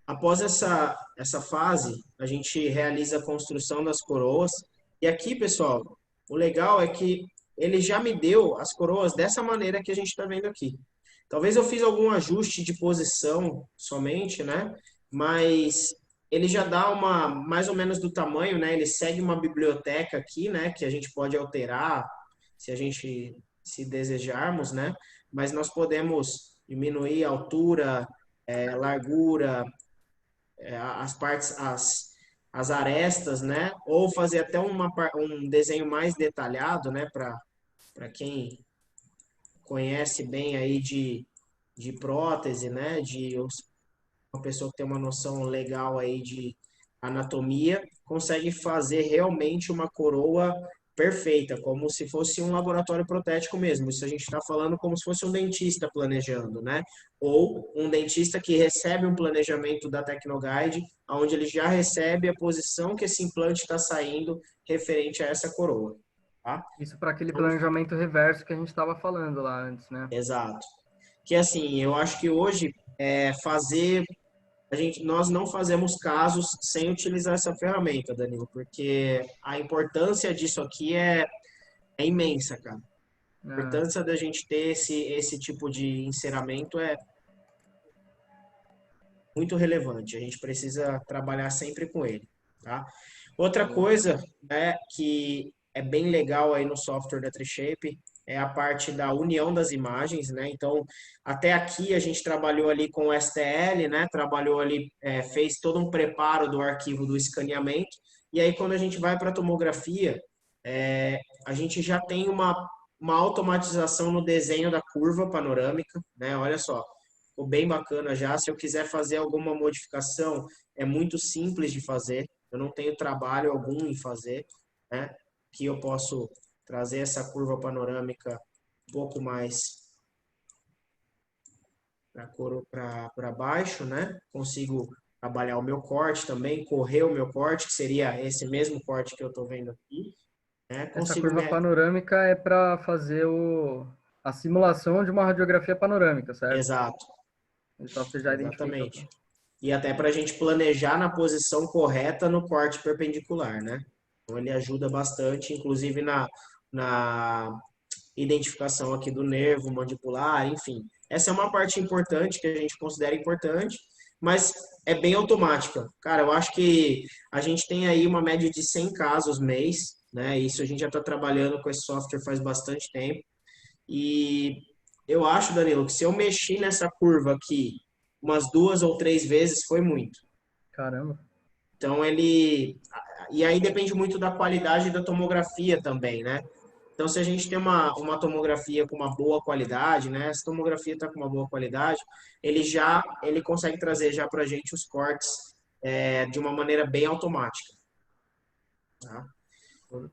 Após essa fase, a gente realiza a construção das coroas. E aqui, pessoal, o legal é que ele já me deu as coroas dessa maneira que a gente está vendo aqui. Talvez eu fiz algum ajuste de posição somente, né? Mas ele já dá uma mais ou menos do tamanho, né? Ele segue uma biblioteca aqui, né? Que a gente pode alterar se a gente se desejarmos, né? Mas nós podemos diminuir a altura, largura, as partes, as arestas, né? Ou fazer até um desenho mais detalhado, né? Para quem conhece bem aí de prótese, né? De uma pessoa que tem uma noção legal aí de anatomia, consegue fazer realmente uma coroa perfeita, como se fosse um laboratório protético mesmo. Isso a gente está falando como se fosse um dentista planejando, né? Ou um dentista que recebe um planejamento da Tecnoguide, onde ele já recebe a posição que esse implante está saindo referente a essa coroa. Tá? Isso para aquele Então, planejamento reverso que a gente estava falando lá antes, né? exato. Que assim, eu acho que hoje fazer nós não fazemos casos sem utilizar essa ferramenta, Danilo, porque a importância disso aqui é imensa, cara. A Ah, importância da gente ter esse tipo de enceramento é muito relevante. A gente precisa trabalhar sempre com ele, tá? Outra boa. coisa, né, que é bem legal aí no software da Trishape é a parte da união das imagens, né? Então, até aqui a gente trabalhou ali com o STL, né? Trabalhou ali, fez todo um preparo do arquivo do escaneamento. E aí, quando a gente vai para a tomografia, a gente já tem uma automatização no desenho da curva panorâmica, né? Olha só, ficou bem bacana já. Se eu quiser fazer alguma modificação, é muito simples de fazer. Eu não tenho trabalho algum em fazer, né? Que eu posso trazer essa curva panorâmica um pouco mais para baixo, né? Consigo trabalhar o meu corte também, correr o meu corte, que seria esse mesmo corte que eu estou vendo aqui, né? Essa Consigo curva me... panorâmica é para fazer a simulação de uma radiografia panorâmica, certo? Exato, O software já identifica. exatamente. E até para a gente planejar na posição correta no corte perpendicular, né? Então ele ajuda bastante, inclusive na identificação aqui do nervo mandibular, enfim. Essa é uma parte importante que a gente considera importante, mas é bem automática. Cara, eu acho que a gente tem aí uma média de 100 casos mês, né? Isso a gente já está trabalhando com esse software faz bastante tempo. E eu acho, Danilo, que se eu mexer nessa curva aqui umas 2 ou 3 vezes, foi muito. Caramba. Então ele. E aí depende muito da qualidade da tomografia também, né? Então, se a gente tem uma tomografia com uma boa qualidade, né? Essa tomografia está com uma boa qualidade, ele consegue trazer já para a gente os cortes de uma maneira bem automática. tá?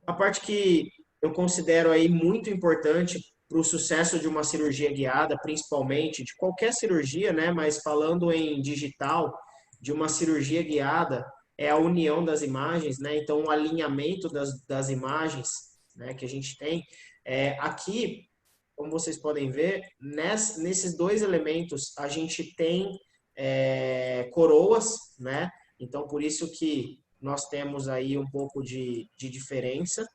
A parte que eu considero aí muito importante para o sucesso de uma cirurgia guiada, principalmente de qualquer cirurgia, né? Mas falando em digital, de uma cirurgia guiada, é a união das imagens, né? Então, o alinhamento das imagens, né, que a gente tem. Aqui, como vocês podem ver, nesses dois elementos, a gente tem coroas, né? Então, por isso que nós temos aí um pouco de diferença,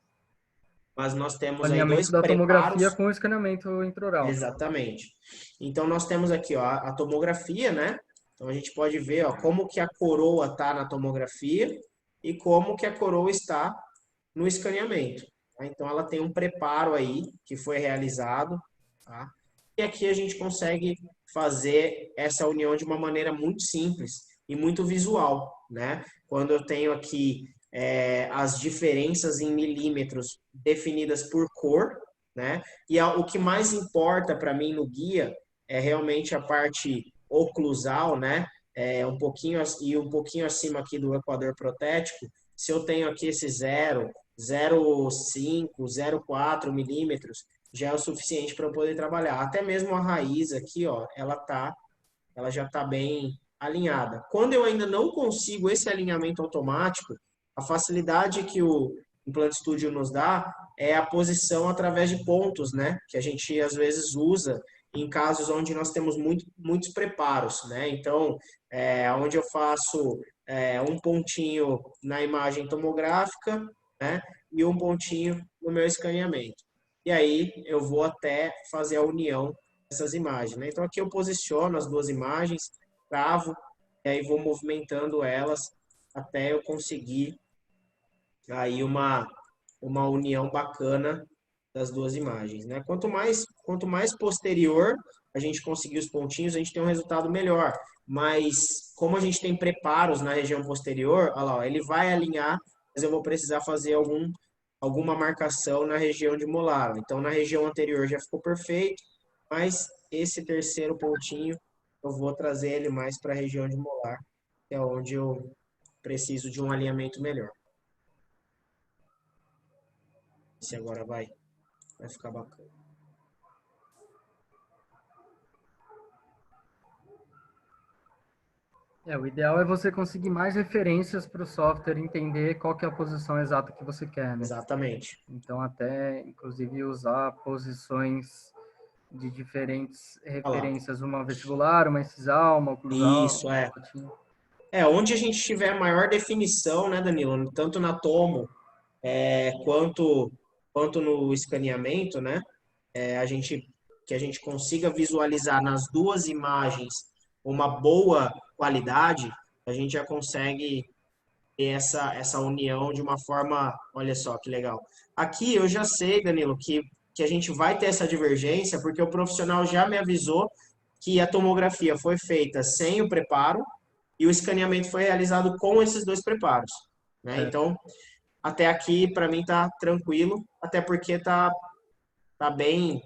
mas nós O temos aí alinhamento dois da tomografia preparos. com o escaneamento intraoral. Exatamente. Então, nós temos aqui ó, a tomografia, né? Então, a gente pode ver ó, como que a coroa está na tomografia e como que a coroa está no escaneamento. Tá? Então, ela tem um preparo aí que foi realizado, tá? E aqui a gente consegue fazer essa união de uma maneira muito simples e muito visual, né? Quando eu tenho aqui as diferenças em milímetros definidas por cor, né? E o que mais importa para mim no guia é realmente a parte oclusal, né? Um pouquinho acima aqui do equador protético. Se eu tenho aqui esse 0,5, 0,4 milímetros, já é o suficiente para eu poder trabalhar. Até mesmo a raiz aqui, ó, ela já está bem alinhada. Quando eu ainda não consigo esse alinhamento automático, a facilidade que o Implant Studio nos dá é a posição através de pontos, né? Que a gente às vezes usa em casos onde nós temos muitos preparos, né? Então, onde eu faço um pontinho na imagem tomográfica, né? E um pontinho no meu escaneamento. E aí eu vou até fazer a união dessas imagens, né? Então aqui eu posiciono as duas imagens, travo, e aí vou movimentando elas até eu conseguir aí uma união bacana das duas imagens, né? Quanto mais posterior a gente conseguir os pontinhos, a gente tem um resultado melhor. Mas como a gente tem preparos na região posterior, olha lá, ó, ele vai alinhar, mas eu vou precisar fazer alguma marcação na região de molar. Então, na região anterior já ficou perfeito, mas esse terceiro pontinho eu vou trazer ele mais para a região de molar, que é onde eu preciso de um alinhamento melhor. Esse agora vai ficar bacana. O ideal é você conseguir mais referências para o software entender qual que é a posição exata que você quer, né? Exatamente. Então, até, inclusive, usar posições de diferentes Olha lá. referências, uma vestibular, uma incisal, uma oclusal, Isso, uma patina. onde a gente tiver maior definição, né, Danilo? Tanto na tomo quanto no escaneamento, né? A gente que a gente consiga visualizar nas duas imagens uma boa qualidade, a gente já consegue ter essa união de uma forma, olha só que legal. Aqui eu já sei, Danilo, que a gente vai ter essa divergência, porque o profissional já me avisou que a tomografia foi feita sem o preparo e o escaneamento foi realizado com esses dois preparos, né? Certo. Então, até aqui para mim tá tranquilo, até porque tá bem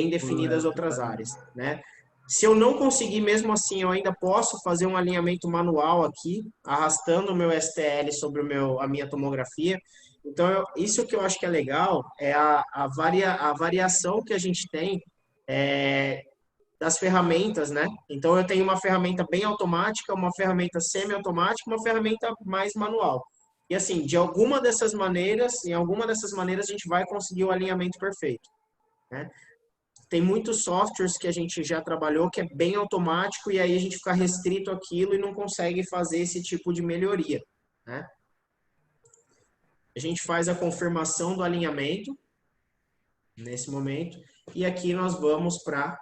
definidas as outras áreas, né? Se eu não conseguir mesmo assim, eu ainda posso fazer um alinhamento manual aqui, arrastando o meu STL sobre a minha tomografia. Então, isso que eu acho que é legal é a variação que a gente tem das ferramentas, né? Então, eu tenho uma ferramenta bem automática, uma ferramenta semi-automática, uma ferramenta mais manual. E assim, em alguma dessas maneiras, a gente vai conseguir o alinhamento perfeito, né? Tem muitos softwares que a gente já trabalhou que é bem automático e aí a gente fica restrito àquilo e não consegue fazer esse tipo de melhoria, né? A gente faz a confirmação do alinhamento nesse momento e aqui nós vamos para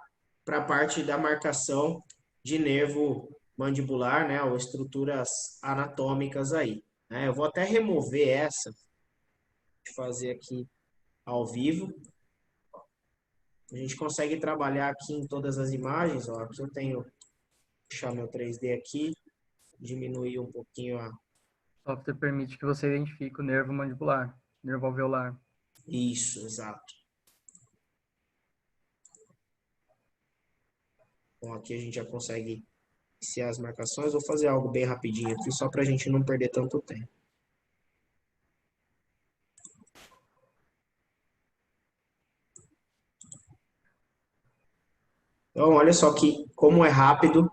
a parte da marcação de nervo mandibular, né, ou estruturas anatômicas aí, né? Eu vou até remover essa, fazer aqui ao vivo. A gente consegue trabalhar aqui em todas as imagens, ó, aqui eu tenho puxar meu 3D aqui, diminuir um pouquinho a. O software permite que você identifique o nervo mandibular, nervo alveolar. Isso, exato. Então aqui a gente já consegue iniciar as marcações. Vou fazer algo bem rapidinho aqui, só para a gente não perder tanto tempo. Então, olha só que como é rápido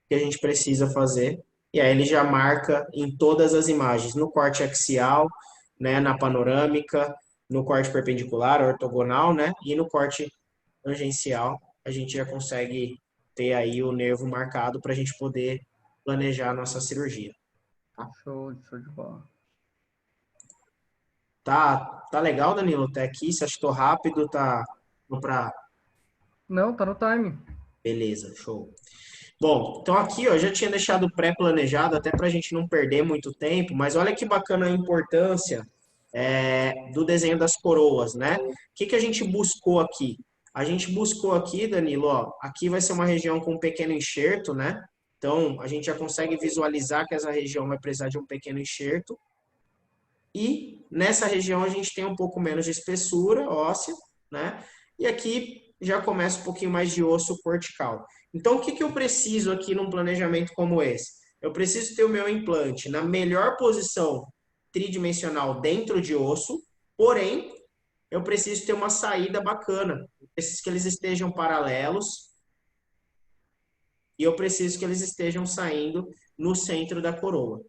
que a gente precisa fazer. E aí ele já marca em todas as imagens, no corte axial, né, na panorâmica, no corte perpendicular, ortogonal, né, e no corte tangencial, a gente já consegue ter aí o nervo marcado para a gente poder planejar a nossa cirurgia. Tá? Show de bola. Tá legal, Danilo, até aqui, você achou rápido, tá para Não, tá no time. beleza, show. Bom, então aqui ó, eu já tinha deixado pré-planejado até para a gente não perder muito tempo, mas olha que bacana a importância do desenho das coroas, né? O que que a gente buscou aqui? A gente buscou aqui, Danilo, ó, aqui vai ser uma região com um pequeno enxerto, né? Então a gente já consegue visualizar que essa região vai precisar de um pequeno enxerto. E nessa região a gente tem um pouco menos de espessura óssea, né? E aqui já começa um pouquinho mais de osso cortical. Então, o que que eu preciso aqui num planejamento como esse? Eu preciso ter o meu implante na melhor posição tridimensional dentro de osso, porém, eu preciso ter uma saída bacana. Eu preciso que eles estejam paralelos e eu preciso que eles estejam saindo no centro da coroa,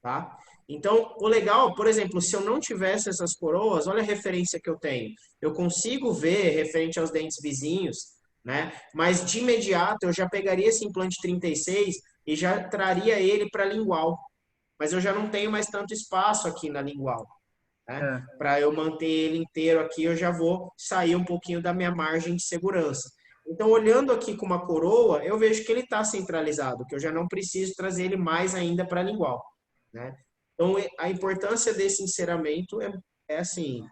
tá? Então, o legal, por exemplo, se eu não tivesse essas coroas, olha a referência que eu tenho. Eu consigo ver referente aos dentes vizinhos, né? Mas de imediato eu já pegaria esse implante 36 e já traria ele para a lingual. Mas eu já não tenho mais tanto espaço aqui na lingual, né? É, Para eu manter ele inteiro aqui, eu já vou sair um pouquinho da minha margem de segurança. Então, olhando aqui com uma coroa, eu vejo que ele está centralizado, que eu já não preciso trazer ele mais ainda para a lingual, né? Então, a importância desse enceramento é assim,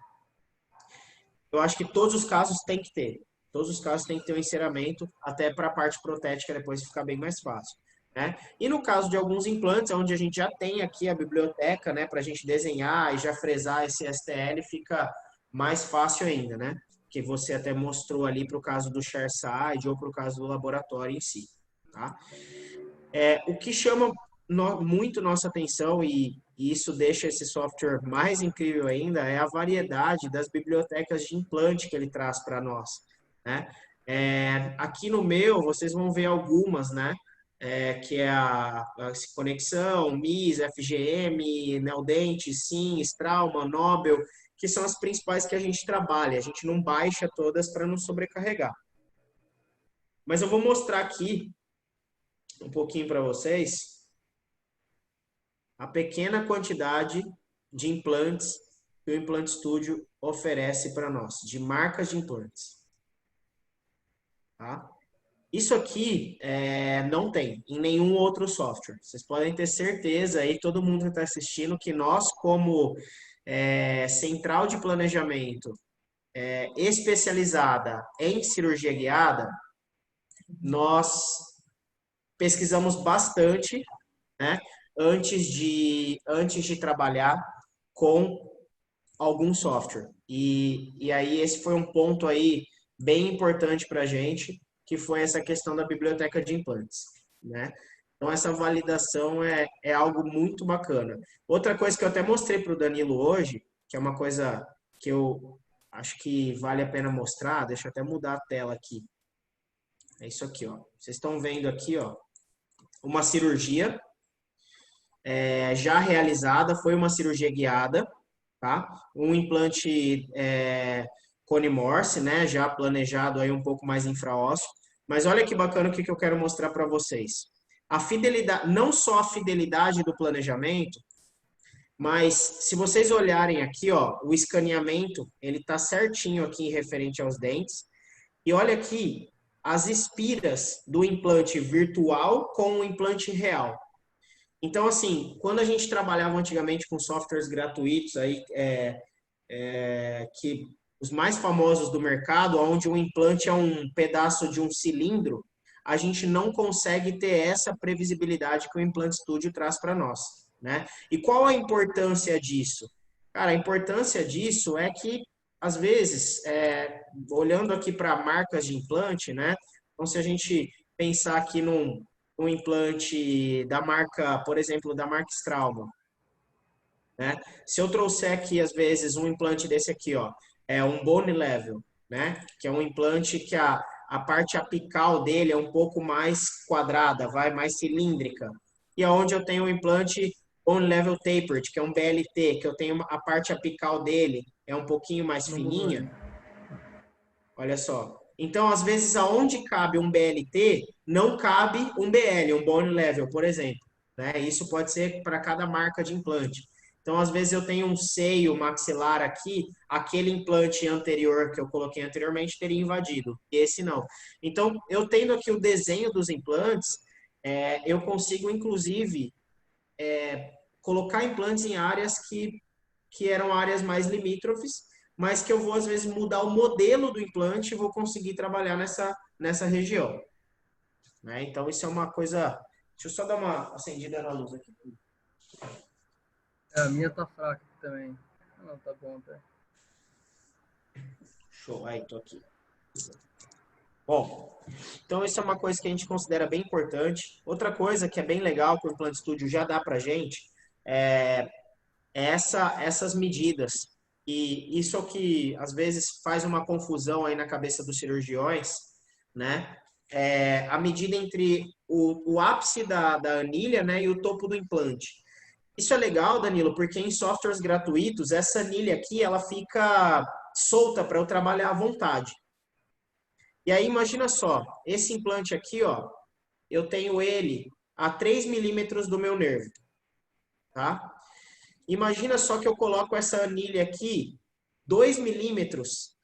eu acho que todos os casos tem que ter. Todos os casos tem que ter um enceramento, até para a parte protética depois ficar bem mais fácil. Né? E no caso de alguns implantes, onde a gente já tem aqui a biblioteca, né, para a gente desenhar e já fresar esse STL, fica mais fácil ainda, né? Que você até mostrou ali para o caso do Shareside ou para o caso do laboratório em si. Tá? O que chama muito nossa atenção e isso deixa esse software mais incrível ainda é a variedade das bibliotecas de implante que ele traz para nós, né? Aqui no meu, vocês vão ver algumas, né? Que é a Conexão, MIS, FGM, Neodente, Sim, Strauma, Nobel, que são as principais que a gente trabalha. A gente não baixa todas para não sobrecarregar. Mas eu vou mostrar aqui um pouquinho para vocês a pequena quantidade de implantes que o Implant Studio oferece para nós, de marcas de implantes. Tá? Isso aqui não tem em nenhum outro software. Vocês podem ter certeza aí, todo mundo que está assistindo, que nós, como central de planejamento especializada em cirurgia guiada, nós pesquisamos bastante, né, antes de trabalhar com algum software. E aí esse foi um ponto aí bem importante para a gente, que foi essa questão da biblioteca de implantes, né? Então essa validação é algo muito bacana. Outra coisa que eu até mostrei para o Danilo hoje, que é uma coisa que eu acho que vale a pena mostrar, deixa eu até mudar a tela aqui. É isso aqui, ó. Vocês estão vendo aqui, ó, uma cirurgia já realizada, foi uma cirurgia guiada, tá? Um implante cone Morse, né? Já planejado aí um pouco mais infraósseo. Mas olha que bacana o que eu quero mostrar para vocês. A fidelidade, não só a fidelidade do planejamento, mas se vocês olharem aqui, ó, o escaneamento, ele tá certinho aqui referente aos dentes. E olha aqui as espiras do implante virtual com o implante real. Então, assim, quando a gente trabalhava antigamente com softwares gratuitos aí, que os mais famosos do mercado, onde o implante é um pedaço de um cilindro, a gente não consegue ter essa previsibilidade que o Implant Studio traz para nós, né? E qual a importância disso? Cara, a importância disso é que, às vezes, olhando aqui para marcas de implante, né? Então, se a gente pensar aqui num implante da marca, por exemplo, da marca Straumann, né? Se eu trouxer aqui, às vezes, um implante desse aqui, ó, é um bone level, né? Que é um implante que a parte apical dele é um pouco mais quadrada, vai mais cilíndrica. E aonde eu tenho o implante Bone Level Tapered, que é um BLT, que eu tenho a parte apical dele é um pouquinho mais fininha. Olha só. Então, às vezes, aonde cabe um BLT, não cabe um BL, um Bone Level, por exemplo. Né? Isso pode ser para cada marca de implante. Então, às vezes, eu tenho um seio maxilar aqui, aquele implante anterior que eu coloquei anteriormente teria invadido, e esse não. Então, eu tendo aqui o desenho dos implantes, eu consigo, inclusive, colocar implantes em áreas que eram áreas mais limítrofes, mas que eu vou, às vezes, mudar o modelo do implante e vou conseguir trabalhar nessa região. Né? Então, isso é uma coisa... Deixa eu só dar uma acendida na luz aqui. A minha tá fraca aqui também. Não, tá bom, tá. Show, aí, tô aqui. Bom, então isso é uma coisa que a gente considera bem importante. Outra coisa que é bem legal que o Implant Studio já dá pra gente é essas medidas. E isso é o que às vezes faz uma confusão aí na cabeça dos cirurgiões, né? A medida entre o ápice da anilha, né, e o topo do implante. Isso é legal, Danilo, porque em softwares gratuitos, essa anilha aqui, ela fica solta para eu trabalhar à vontade. E aí, imagina só, esse implante aqui, ó, eu tenho ele a 3 milímetros do meu nervo, tá? Imagina só que eu coloco essa anilha aqui 2 milímetros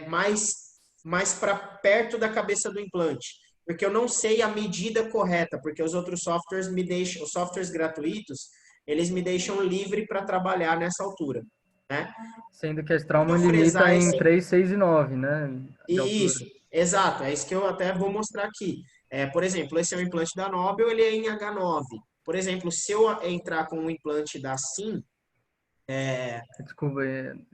mais para perto da cabeça do implante, porque eu não sei a medida correta, porque os outros softwares me deixam, os softwares gratuitos, eles me deixam livre para trabalhar nessa altura, né? Sendo que a Quando eu Straumann limita fresar em esse 3, 6 e 9, né? De altura. Isso, exato, é isso que eu até vou mostrar aqui. Por exemplo, esse é o implante da Nobel, ele é em H9. Por exemplo, se eu entrar com um implante da Sim, Desculpa,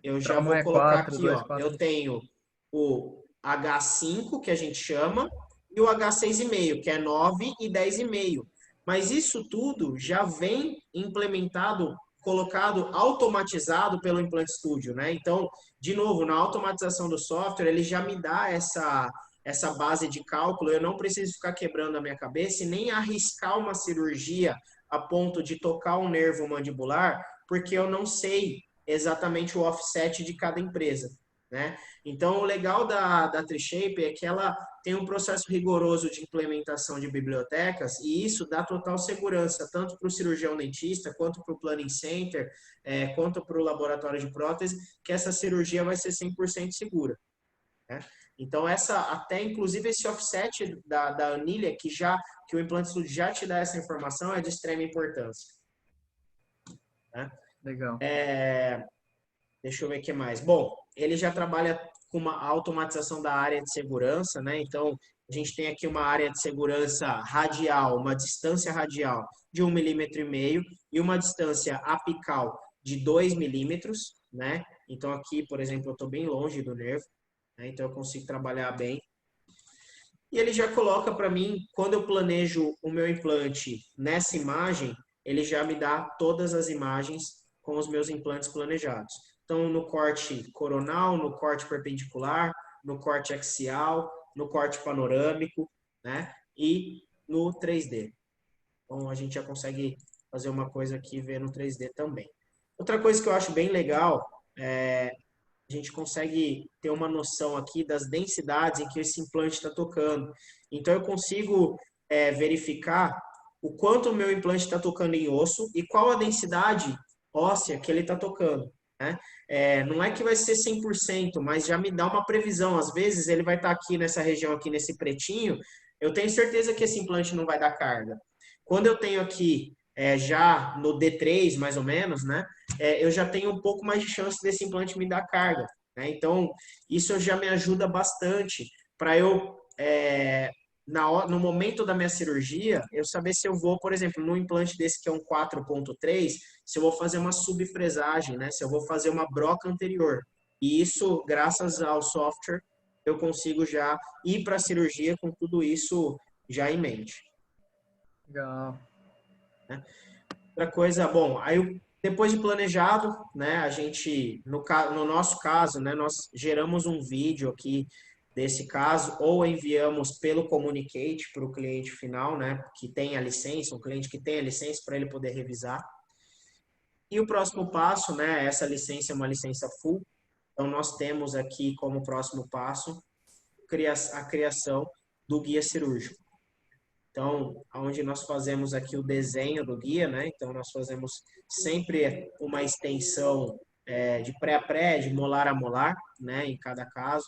eu já Straumann vou é colocar 4, aqui, 2, ó. 4. Eu tenho o H5, que a gente chama, e o H6,5, que é 9 e 10,5. Mas isso tudo já vem implementado, colocado, automatizado pelo Implant Studio, né? Então, de novo, na automatização do software, ele já me dá essa base de cálculo, eu não preciso ficar quebrando a minha cabeça e nem arriscar uma cirurgia a ponto de tocar um nervo mandibular, porque eu não sei exatamente o offset de cada empresa, né? Então, o legal da TreeShape é que ela tem um processo rigoroso de implementação de bibliotecas e isso dá total segurança, tanto para o cirurgião dentista, quanto para o planning center, quanto para o laboratório de prótese, que essa cirurgia vai ser 100% segura. Né? Então, até inclusive esse offset da anilha, que o Implant Studio já te dá essa informação, é de extrema importância. Né? Legal. Deixa eu ver o que mais. Bom, ele já trabalha com uma automatização da área de segurança, né? Então, a gente tem aqui uma área de segurança radial, uma distância radial de 1,5 mm e uma distância apical de 2 milímetros, né? Então, aqui, por exemplo, eu estou bem longe do nervo, né? Então eu consigo trabalhar bem. E ele já coloca para mim, quando eu planejo o meu implante nessa imagem, ele já me dá todas as imagens com os meus implantes planejados. Então, no corte coronal, no corte perpendicular, no corte axial, no corte panorâmico, né? E no 3D. Então, a gente já consegue fazer uma coisa aqui e ver no 3D também. Outra coisa que eu acho bem legal a gente consegue ter uma noção aqui das densidades em que esse implante está tocando. Então, eu consigo verificar o quanto o meu implante está tocando em osso e qual a densidade óssea que ele está tocando. Né? Não é que vai ser 100%, mas já me dá uma previsão. Às vezes, ele vai estar aqui nessa região, aqui nesse pretinho, eu tenho certeza que esse implante não vai dar carga. Quando eu tenho aqui já no D3, mais ou menos, né? Eu já tenho um pouco mais de chance desse implante me dar carga. Né? Então, isso já me ajuda bastante para eu, no momento da minha cirurgia, eu saber se eu vou, por exemplo, num implante desse que é um 4.3, se eu vou fazer uma subfresagem, né? Se eu vou fazer uma broca anterior. E isso, graças ao software, eu consigo já ir para a cirurgia com tudo isso já em mente. Legal. Né? Outra coisa, bom, aí depois de planejado, né, a gente, no nosso caso, né, nós geramos um vídeo aqui desse caso, ou enviamos pelo Communicate para o cliente final, né, que tem a licença, um cliente que tem a licença para ele poder revisar. E o próximo passo, né, essa licença é uma licença full, então nós temos aqui como próximo passo a criação do guia cirúrgico. Então, onde nós fazemos aqui o desenho do guia, né? Então, nós fazemos sempre uma extensão de pré a pré, de molar a molar, né? Em cada caso.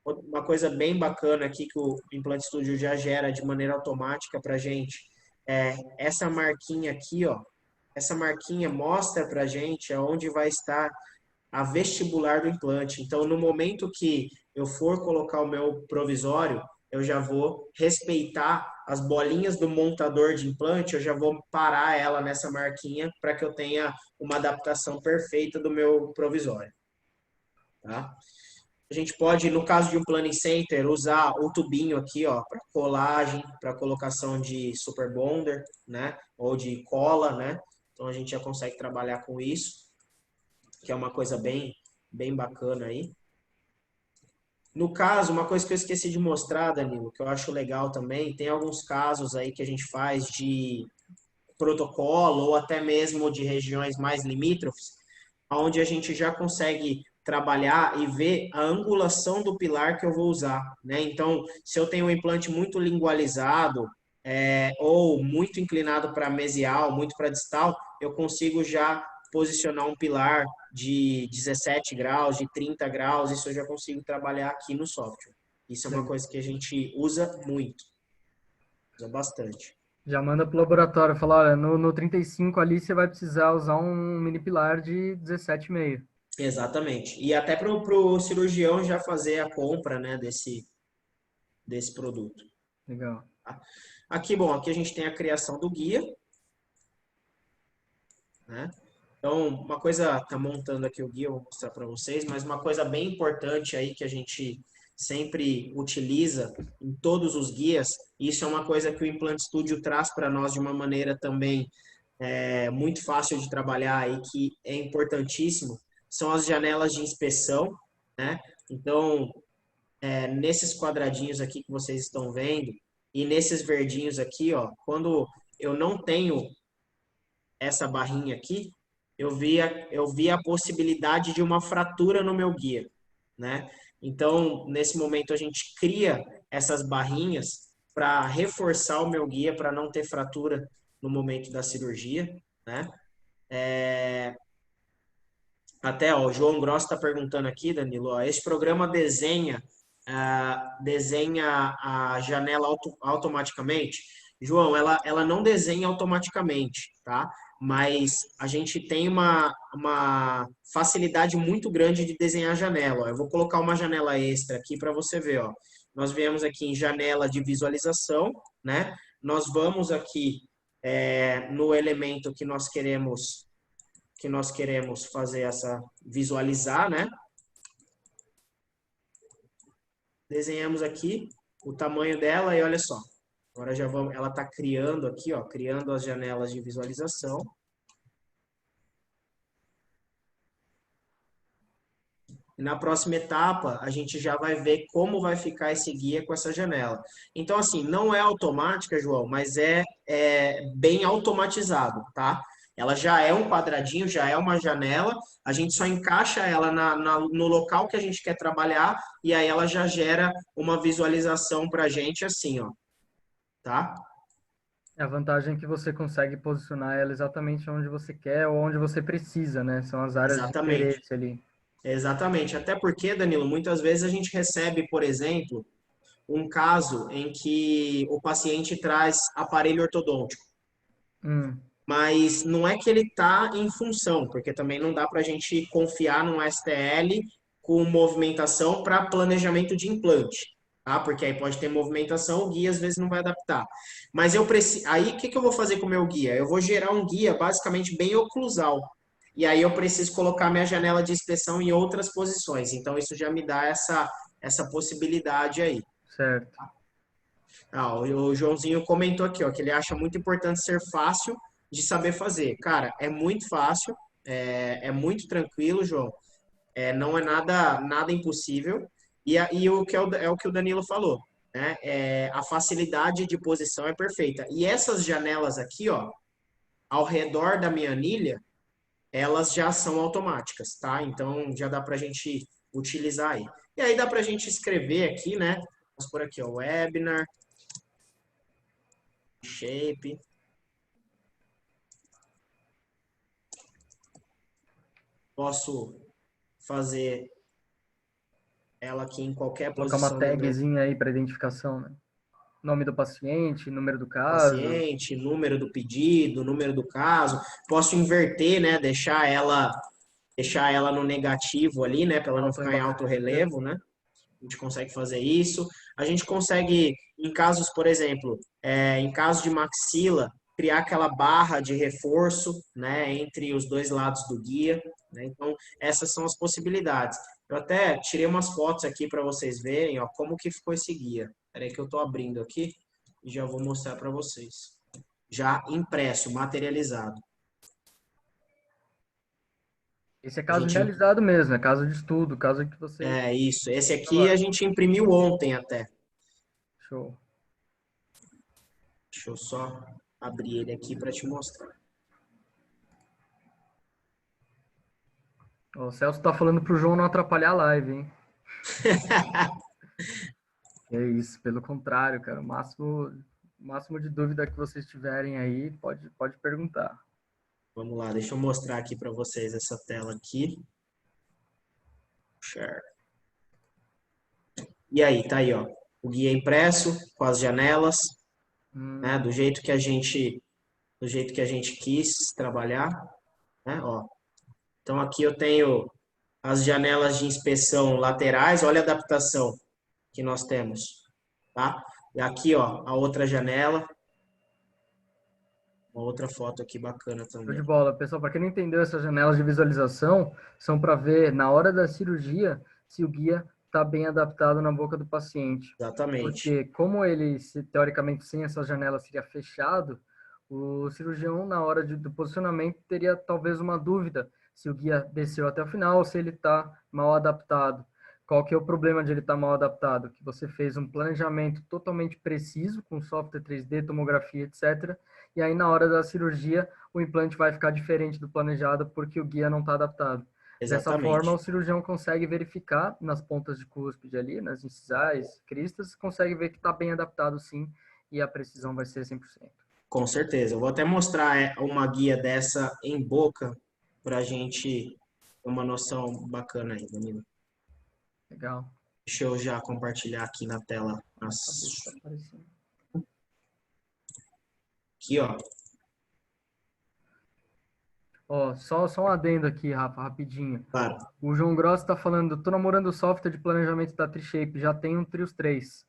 Uma coisa bem bacana aqui que o Implant Studio já gera de maneira automática para a gente é essa marquinha aqui, ó. Essa marquinha mostra para a gente aonde vai estar a vestibular do implante. Então, no momento que eu for colocar o meu provisório, eu já vou respeitar as bolinhas do montador de implante, eu já vou parar ela nessa marquinha para que eu tenha uma adaptação perfeita do meu provisório. Tá? A gente pode, no caso de um planning center, usar o tubinho aqui, ó, para colagem, para colocação de super bonder, né, ou de cola, né? Então a gente já consegue trabalhar com isso, que é uma coisa bem bacana aí. No caso, uma coisa que eu esqueci de mostrar, Danilo, que eu acho legal também, tem alguns casos aí que a gente faz de protocolo ou até mesmo de regiões mais limítrofes, onde a gente já consegue trabalhar e ver a angulação do pilar que eu vou usar, né? Então, se eu tenho um implante muito lingualizado, ou muito inclinado para mesial, muito para distal, eu consigo já posicionar um pilar de 17 graus, de 30 graus, isso eu já consigo trabalhar aqui no software. Isso é uma Legal. coisa que a gente usa muito, usa bastante. Já manda pro laboratório, fala, olha, no 35 ali você vai precisar usar um mini pilar de 17,5. Exatamente. E até para o cirurgião já fazer a compra, né, desse produto. Legal. Tá? Aqui, bom, aqui a gente tem a criação do guia, né? Então, uma coisa, tá montando aqui o guia, eu vou mostrar para vocês, mas uma coisa bem importante aí que a gente sempre utiliza em todos os guias, e isso é uma coisa que o Implant Studio traz para nós de uma maneira também muito fácil de trabalhar e que é importantíssimo, são as janelas de inspeção, né? Então, nesses quadradinhos aqui que vocês estão vendo, e nesses verdinhos aqui, ó, quando eu não tenho essa barrinha aqui, eu via a possibilidade de uma fratura no meu guia, né? Então, nesse momento, a gente cria essas barrinhas para reforçar o meu guia, para não ter fratura no momento da cirurgia, né? Até, ó, o João Gross está perguntando aqui, Danilo, ó, esse programa desenha a janela automaticamente? João, ela não desenha automaticamente, tá? Mas a gente tem uma facilidade muito grande de desenhar a janela. Ó. Eu vou colocar uma janela extra aqui para você ver, ó. Nós viemos aqui em janela de visualização, né? Nós vamos aqui no elemento que nós queremos fazer essa visualizar, né? Desenhamos aqui o tamanho dela e olha só. Agora já vamos, ela está criando aqui, ó, criando as janelas de visualização. E na próxima etapa, a gente já vai ver como vai ficar esse guia com essa janela. Então, assim, não é automática, João, mas é bem automatizado, tá? Ela já é um quadradinho, já é uma janela, a gente só encaixa ela no local que a gente quer trabalhar e aí ela já gera uma visualização para a gente assim, ó, tá? A vantagem é que você consegue posicionar ela exatamente onde você quer ou onde você precisa, né? São as áreas de Exatamente. interesse ali. Exatamente. Até porque, Danilo, muitas vezes a gente recebe, por exemplo, um caso em que o paciente traz aparelho ortodôntico, Hum, mas não é que ele está em função, porque também não dá para a gente confiar num STL com movimentação para planejamento de implante, tá? Porque aí pode ter movimentação, o guia às vezes não vai adaptar. Mas eu preciso, aí o que eu vou fazer com o meu guia? Eu vou gerar um guia basicamente bem oclusal. E aí eu preciso colocar minha janela de inspeção em outras posições. Então isso já me dá essa possibilidade aí. certo. O Joãozinho comentou aqui, ó, que ele acha muito importante ser fácil de saber fazer. Cara, é muito fácil, é muito tranquilo, João. Não é nada impossível. E o que é o que o Danilo falou, né? A facilidade de posição é perfeita. E essas janelas aqui, ó, ao redor da minha anilha, elas já são automáticas, tá? Então já dá para a gente utilizar aí. E aí dá para a gente escrever aqui, né? Vamos por aqui, ó, webinar, shape. Posso fazer ela aqui em qualquer Colocar uma posição do tagzinha aí para identificação, né? Nome do paciente, número do caso. paciente, número do pedido, número do caso. Posso inverter, né? Deixar ela no negativo ali, né? Para ela não ficar em alto Autoembaixador. relevo, né? A gente consegue fazer isso. A gente consegue, em casos, por exemplo, em caso de maxila, criar aquela barra de reforço, né, entre os dois lados do guia. Né? Então, essas são as possibilidades. Eu até tirei umas fotos aqui para vocês verem, ó, como que ficou esse guia. Espera aí que eu estou abrindo aqui e já vou mostrar para vocês. Já impresso, materializado. Esse é A caso gente, realizado mesmo, é caso de estudo, caso que você isso. Esse aqui a trabalha. gente imprimiu ontem até. Show. Deixa eu só abrir ele aqui para te mostrar. Ó, o Celso tá falando pro João não atrapalhar a live, hein? É isso, pelo contrário, cara. O máximo de dúvida que vocês tiverem aí, pode perguntar. Vamos lá, deixa eu mostrar aqui para vocês essa tela aqui. Share. E aí, tá aí, ó. O guia impresso com as janelas, né, do jeito que a gente quis trabalhar, né, ó. Então aqui eu tenho as janelas de inspeção laterais, olha a adaptação que nós temos, tá? E aqui, ó, a outra janela, uma outra foto aqui bacana Show de também. bola. Pessoal, para quem não entendeu, essas janelas de visualização são para ver, na hora da cirurgia, se o guia está bem adaptado na boca do paciente. Exatamente. Porque, como ele, teoricamente, sem essas janelas seria fechado, o cirurgião, na hora do posicionamento, teria talvez uma dúvida se o guia desceu até o final ou se ele está mal adaptado. Qual que é o problema de ele estar mal adaptado? Que você fez um planejamento totalmente preciso, com software 3D, tomografia, etc., e aí na hora da cirurgia o implante vai ficar diferente do planejado porque o guia não está adaptado. Dessa forma, o Exatamente. cirurgião consegue verificar nas pontas de cúspide ali, nas incisais, cristas, consegue ver que está bem adaptado sim e a precisão vai ser 100%. Com certeza. Eu vou até mostrar uma guia dessa em boca para a gente ter uma noção bacana aí, Danilo. Legal. Deixa eu já compartilhar aqui na tela. Cabeça tá aparecendo. Aqui, ó. Ó, só um adendo aqui, Rafa, rapidinho. Claro. O João Gross está falando, tô namorando o software de planejamento da Trishape, já tem um Trios 3.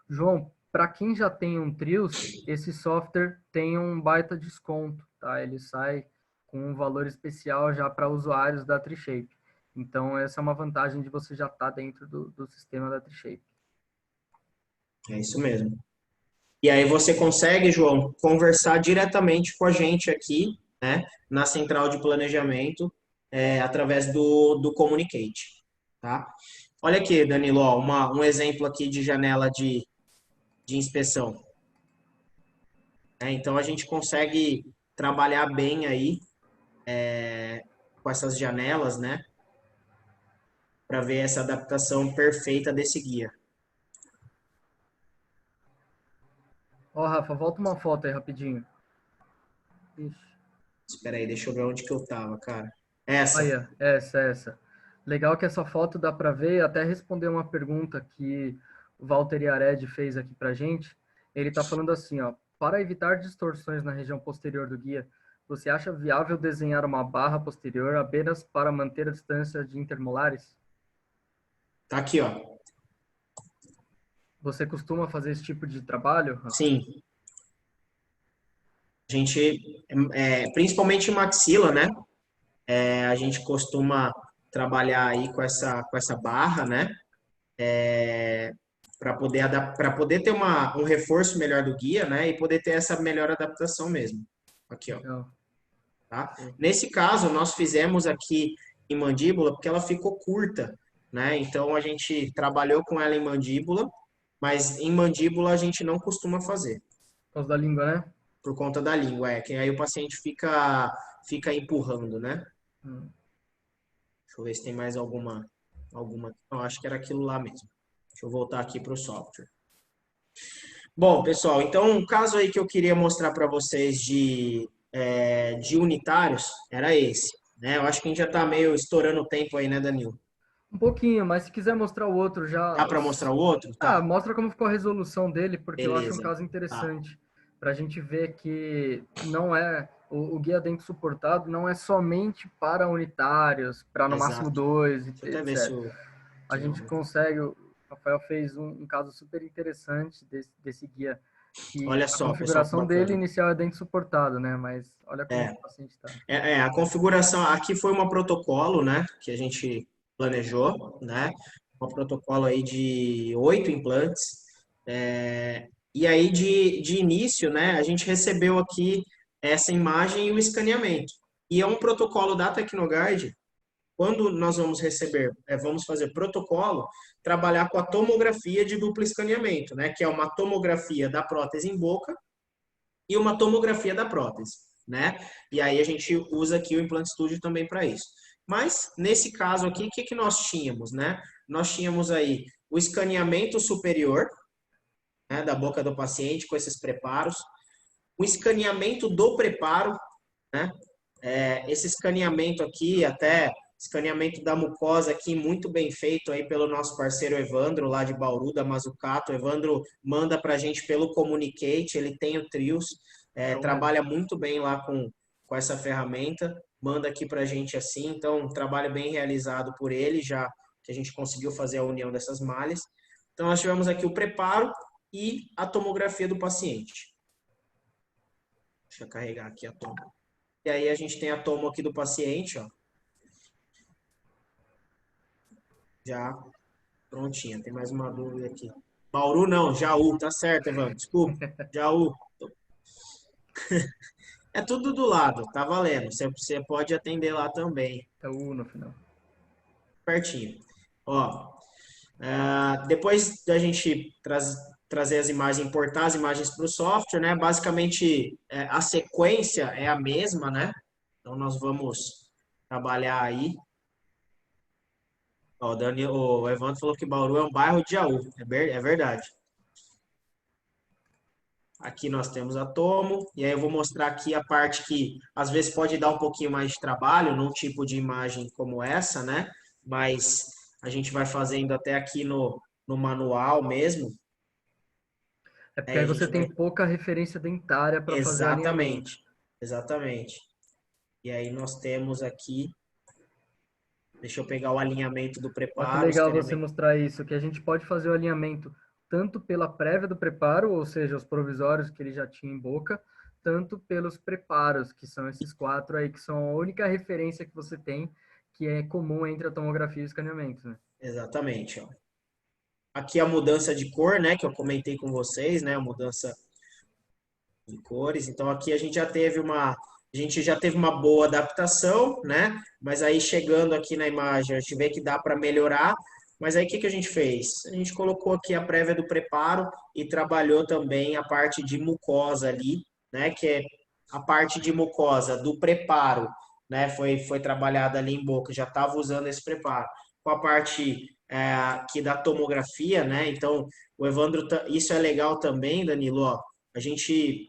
João, para quem já tem um Trios, esse software tem um baita desconto, tá? Ele sai com um valor especial já para usuários da Trishape. Então, essa é uma vantagem de você já estar dentro do sistema da Trishape. É isso mesmo. E aí você consegue, João, conversar diretamente com a gente aqui, né, na central de planejamento, através do Communicate, tá? Olha aqui, Danilo, ó, um exemplo aqui de janela de inspeção. Então a gente consegue trabalhar bem aí com essas janelas, né, para ver essa adaptação perfeita desse guia. Ó, Rafa, volta uma foto aí rapidinho. Ixi. Espera aí, deixa eu ver onde que eu tava, cara. Essa. Olha, essa. Legal que essa foto dá para ver e até responder uma pergunta que o Walter Yared fez aqui para gente. Ele está falando assim, ó, para evitar distorções na região posterior do guia, você acha viável desenhar uma barra posterior apenas para manter a distância de intermolares? Tá aqui, ó. Você costuma fazer esse tipo de trabalho, Rafa? Sim. A gente, principalmente em maxila, né? A gente costuma trabalhar aí com essa barra, né? Para poder ter um reforço melhor do guia, né? E poder ter essa melhor adaptação mesmo. Aqui, ó. Legal. Tá? Nesse caso, nós fizemos aqui em mandíbula porque ela ficou curta. né? Então, a gente trabalhou com ela em mandíbula, mas em mandíbula a gente não costuma fazer, Por causa da língua, né? por conta da língua, que aí o paciente fica empurrando, né? Hum. Deixa eu ver se tem mais alguma. Não, acho que era aquilo lá mesmo. Deixa eu voltar aqui para o software. Bom, pessoal, então o caso aí que eu queria mostrar para vocês de unitários era esse, né? Eu acho que a gente já está meio estourando o tempo aí, né, Danilo? Um pouquinho, mas se quiser mostrar o outro já. Dá para mostrar o outro? Ah, Tá, mostra como ficou a resolução dele, porque eu acho um beleza. caso Tá, interessante. Para a gente ver que não é. O guia dente suportado não é somente para unitários, para no máximo exato. dois, Deixa eu até ver se etc. o. A Aqui, gente ó. consegue. O Rafael fez um caso super interessante desse guia, que Olha a só, pessoal, que configuração dele bacana. inicial é dente suportado, né? Mas olha como É, o paciente está. a configuração aqui foi uma protocolo, né, que a gente planejou, né, um protocolo aí de 8 implantes, e aí de início, né, a gente recebeu aqui essa imagem e o escaneamento. E é um protocolo da Tecnoguard, quando nós vamos receber, vamos fazer protocolo, trabalhar com a tomografia de duplo escaneamento, né, que é uma tomografia da prótese em boca e uma tomografia da prótese, né? E aí a gente usa aqui o Implant Studio também para isso. Mas nesse caso aqui, o que que nós tínhamos, né? Nós tínhamos aí o escaneamento superior, né, da boca do paciente com esses preparos, o escaneamento do preparo, né? Esse escaneamento aqui, até escaneamento da mucosa aqui, muito bem feito aí pelo nosso parceiro Evandro, lá de Bauru, da Mazzucato. O Evandro manda para a gente pelo Communicate, ele tem o Trios, Show mesmo. trabalha muito bem lá com essa ferramenta, manda aqui para a gente assim, então trabalho bem realizado por ele, já que a gente conseguiu fazer a união dessas malhas. Então nós tivemos aqui o preparo e a tomografia do paciente. Deixa eu carregar aqui a toma. E aí a gente tem a tomo aqui do paciente, ó, já prontinha. Tem mais uma dúvida aqui. Bauru não, Jaú, tá certo, Evandro. Desculpa, Jaú. É tudo do lado, tá valendo. Você pode atender lá também, É o U no final. pertinho. Ó, depois da gente trazer as imagens, importar as imagens para o software, né? Basicamente, a sequência é a mesma, né? Então, nós vamos trabalhar aí. Ó, o Evandro falou que Bauru é um bairro de Jaú. É verdade. Aqui nós temos a tomo, e aí eu vou mostrar aqui a parte que às vezes pode dar um pouquinho mais de trabalho num tipo de imagem como essa, né? Mas a gente vai fazendo até aqui no manual mesmo. É porque Aí aí a você gente vai. tem pouca referência dentária para fazer alinhamento. Exatamente, exatamente. E aí nós temos aqui, deixa eu pegar o alinhamento do Olha que preparo, legal você escaneamento. mostrar isso, que a gente pode fazer o alinhamento tanto pela prévia do preparo, ou seja, os provisórios que ele já tinha em boca, tanto pelos preparos, que são esses quatro aí, que são a única referência que você tem, que é comum entre a tomografia e o escaneamento, né? Exatamente, ó. Aqui a mudança de cor, né, que eu comentei com vocês, né, a mudança de cores. Então aqui a gente já teve uma boa adaptação, né? Mas aí chegando aqui na imagem, a gente vê que dá para melhorar. Mas aí o que que a gente fez? A gente colocou aqui a prévia do preparo e trabalhou também a parte de mucosa ali, né? Que é a parte de mucosa do preparo, né? Foi trabalhada ali em boca, já estava usando esse preparo. Com a parte aqui da tomografia, né? Então, o Evandro, isso é legal também, Danilo, ó. A gente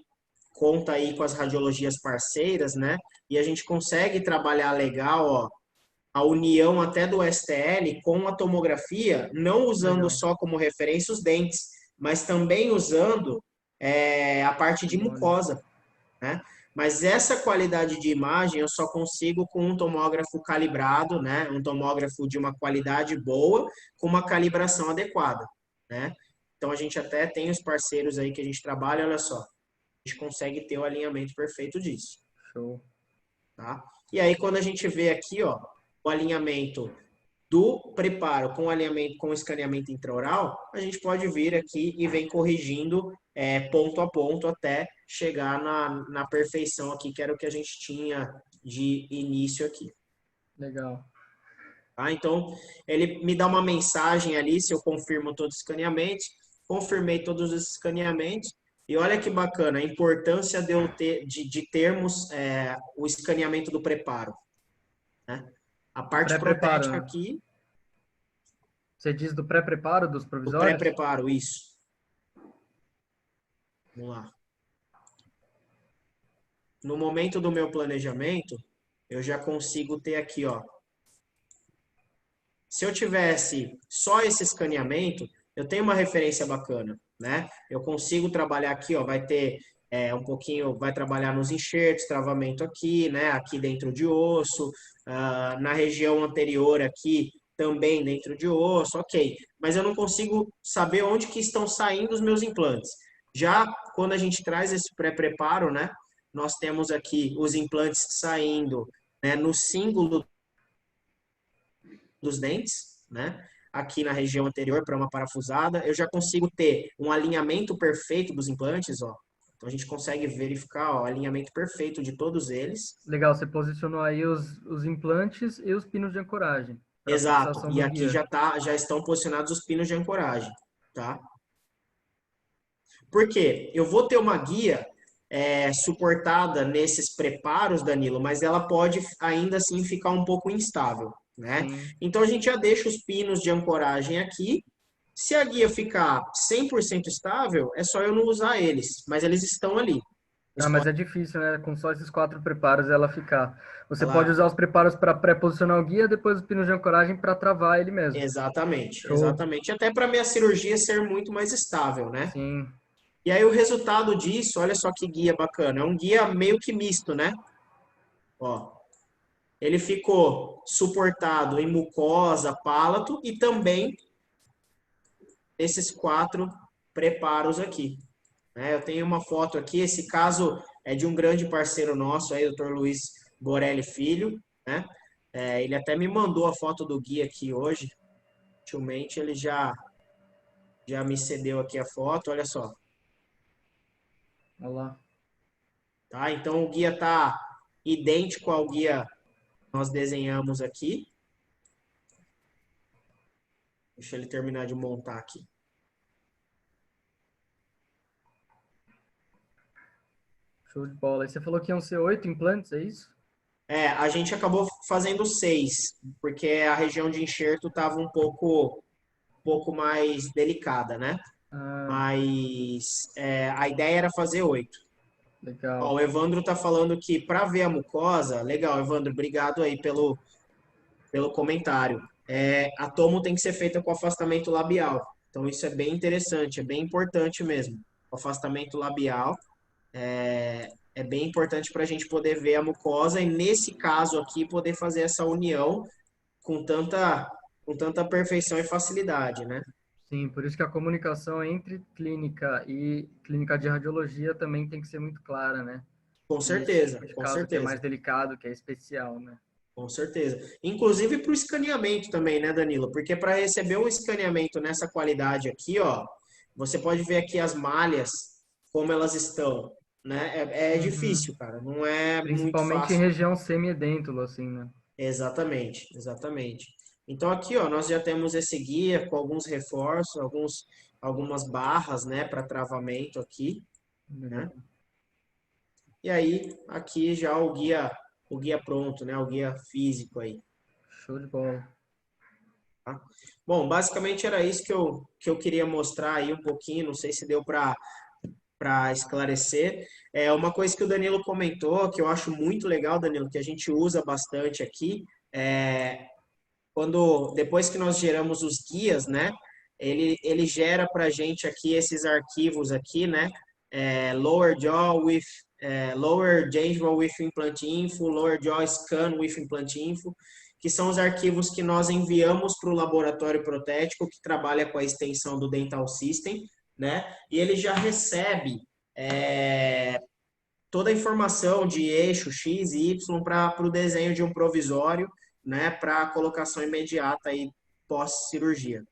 conta aí com as radiologias parceiras, né? E a gente consegue trabalhar legal, ó, a união até do STL com a tomografia, não usando Legal. só como referência os dentes, mas também usando a parte de Olha, mucosa, né? Mas essa qualidade de imagem eu só consigo com um tomógrafo calibrado, né? Um tomógrafo de uma qualidade boa, com uma calibração adequada, né? Então a gente até tem os parceiros aí que a gente trabalha, olha só, a gente consegue ter o alinhamento perfeito disso, show. tá? E aí quando a gente vê aqui, ó, o alinhamento do preparo com alinhamento com escaneamento intraoral, a gente pode vir aqui e vem corrigindo ponto a ponto até chegar na perfeição aqui, que era o que a gente tinha de início aqui. Legal. Tá? Então, ele me dá uma mensagem ali se eu confirmo todos os escaneamentos. Confirmei todos os escaneamentos. E olha que bacana, a importância de, eu ter, de termos o escaneamento do preparo. Né? A Do parte pré-preparo, protética né? aqui, Você diz do pré-preparo dos do provisórios? pré-preparo, isso. Vamos lá. No momento do meu planejamento, eu já consigo ter aqui, ó. Se eu tivesse só esse escaneamento, eu tenho uma referência bacana, né? Eu consigo trabalhar aqui, ó, vai ter um pouquinho, vai trabalhar nos enxertos, travamento aqui, né? Aqui dentro de osso, na região anterior aqui também dentro de osso, ok. Mas eu não consigo saber onde que estão saindo os meus implantes. Já quando a gente traz esse pré-preparo, né? Nós temos aqui os implantes saindo, né, no símbolo dos dentes, né? Aqui na região anterior para uma parafusada, eu já consigo ter um alinhamento perfeito dos implantes, ó. Então a gente consegue verificar ó, o alinhamento perfeito de todos eles. Legal, você posicionou aí os implantes e os pinos de ancoragem para Exato. fixação E do aqui guia. já estão posicionados os pinos de ancoragem, tá? Por quê? Eu vou ter uma guia suportada nesses preparos, Danilo, mas ela pode ainda assim ficar um pouco instável, né? Sim. Então a gente já deixa os pinos de ancoragem aqui. Se a guia ficar 100% estável, é só eu não usar eles, mas eles estão ali. Ah, mas é difícil, né? Com só esses 4 preparos ela ficar. Você pode Ela, usar os preparos para pré-posicionar o guia, depois os pinos de ancoragem para travar ele mesmo. exatamente, Show. exatamente. Até para minha cirurgia ser muito mais estável, né? Sim. E aí o resultado disso, olha só que guia bacana. É um guia meio que misto, né? Ó, ele ficou suportado em mucosa, palato e também esses 4 preparos aqui. Né? Eu tenho uma foto aqui, esse caso é de um grande parceiro nosso, aí, Dr. Luiz Borelli Filho, né? Ele até me mandou a foto do guia aqui hoje. Gentilmente ele já me cedeu aqui a foto, olha só. Olha lá. Tá? Então o guia tá idêntico ao guia que nós desenhamos aqui. Deixa ele terminar de montar aqui. Show de bola. E você falou que iam ser 8 implantes, é isso? A gente acabou fazendo 6, porque a região de enxerto estava um pouco mais delicada, né? Ah, Mas a ideia era fazer 8. Ó, legal. o Evandro está falando que para ver a mucosa, legal, Evandro, obrigado aí pelo comentário. A tomo tem que ser feita com afastamento labial. Então isso é bem interessante, é bem importante mesmo. O afastamento labial é bem importante para a gente poder ver a mucosa e nesse caso aqui poder fazer essa união com tanta perfeição e facilidade, né? Sim, por isso que a comunicação entre clínica e clínica de radiologia também tem que ser muito clara, né? Com Nesse certeza, tipo de com caso que é certeza. mais delicado, que é especial, né? Com certeza. Inclusive para o escaneamento também, né, Danilo? Porque para receber um escaneamento nessa qualidade aqui, ó, você pode ver aqui as malhas, como elas estão, né? É Uhum. difícil, cara. Não é muito Principalmente em fácil. região semiedêntulo, assim, né? Exatamente, exatamente. Então aqui, ó, nós já temos esse guia com alguns reforços, algumas barras, né, para travamento aqui, né? Legal. E aí, aqui já o guia pronto, né? O guia físico aí. Show de bola. Tá? Bom, basicamente era isso que eu queria mostrar aí um pouquinho, não sei se deu para esclarecer. Uma coisa que o Danilo comentou, que eu acho muito legal, Danilo, que a gente usa bastante aqui, depois que nós geramos os guias, né? Ele gera para a gente aqui esses arquivos aqui, né? Lower jaw with lower gingival with implant info, lower jaw scan with implant info, que são os arquivos que nós enviamos para o laboratório protético que trabalha com a extensão do Dental System, né? E ele já recebe toda a informação de eixo X e Y para o desenho de um provisório, né? Para colocação imediata aí pós-cirurgia.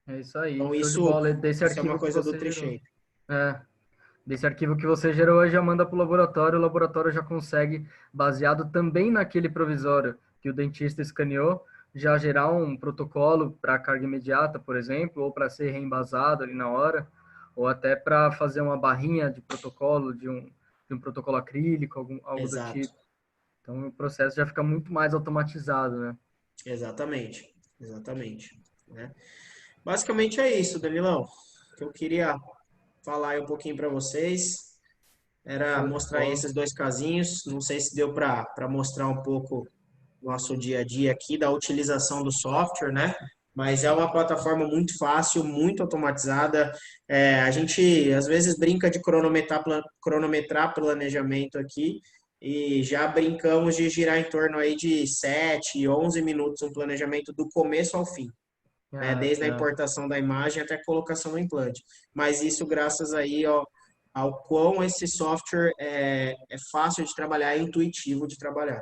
É isso aí. Então Show de isso, bola. Desse isso é uma arquivo que coisa do você gerou. Trishape. É. Desse arquivo que você gerou, já manda para o laboratório já consegue, baseado também naquele provisório que o dentista escaneou, já gerar um protocolo para carga imediata, por exemplo, ou para ser reembasado ali na hora, ou até para fazer uma barrinha de protocolo, de um protocolo acrílico, algo do Exato, tipo. Então, o processo já fica muito mais automatizado, né? exatamente, exatamente, né? Basicamente é isso, Danilão, que eu queria falar aí um pouquinho para vocês. Era Show de mostrar aí bola. esses dois casinhos. Não sei se deu para mostrar um pouco nosso dia a dia aqui da utilização do software, né? Mas é uma plataforma muito fácil, muito automatizada. A gente às vezes brinca de cronometrar planejamento aqui e já brincamos de girar em torno aí de 7, 11 minutos um planejamento do começo ao fim, né? Ah, Desde a tá. importação da imagem até a colocação do implante. Mas isso graças aí ao quão esse software é fácil de trabalhar, é intuitivo de trabalhar.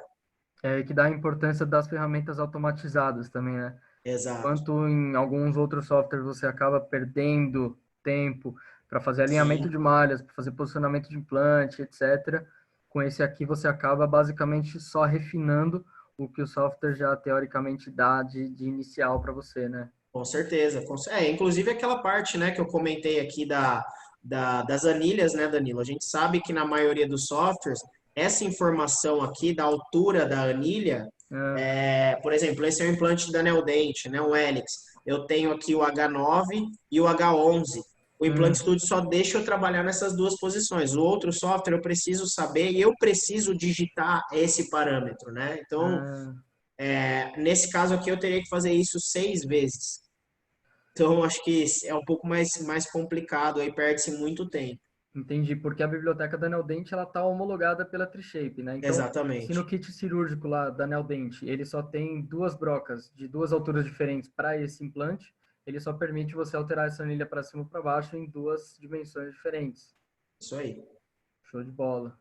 É que dá a importância das ferramentas automatizadas também, né? Exato. Enquanto em alguns outros softwares você acaba perdendo tempo para fazer alinhamento Sim, de malhas, para fazer posicionamento de implante, etc. Com esse aqui você acaba basicamente só refinando o que o software já teoricamente dá de inicial para você, né? com certeza. Inclusive aquela parte, né, que eu comentei aqui das anilhas, né, Danilo? A gente sabe que na maioria dos softwares, essa informação aqui da altura da anilha, É, por exemplo, esse é o implante da Neodent, né, o Helix. Eu tenho aqui o H9 e o H11. O Implante hum, Studio só deixa eu trabalhar nessas duas posições. O outro software eu preciso saber e eu preciso digitar esse parâmetro, né? Então, é, nesse caso aqui, eu teria que fazer isso 6 vezes. Então, acho que é um pouco mais complicado, aí perde-se muito tempo. entendi, porque a biblioteca da Neodent ela está homologada pela Trishape, né? Então, se no Exatamente. kit cirúrgico lá da Neodent ele só tem duas brocas de duas alturas diferentes para esse implante, ele só permite você alterar essa anilha para cima ou para baixo em duas dimensões diferentes. Isso aí. Show de bola.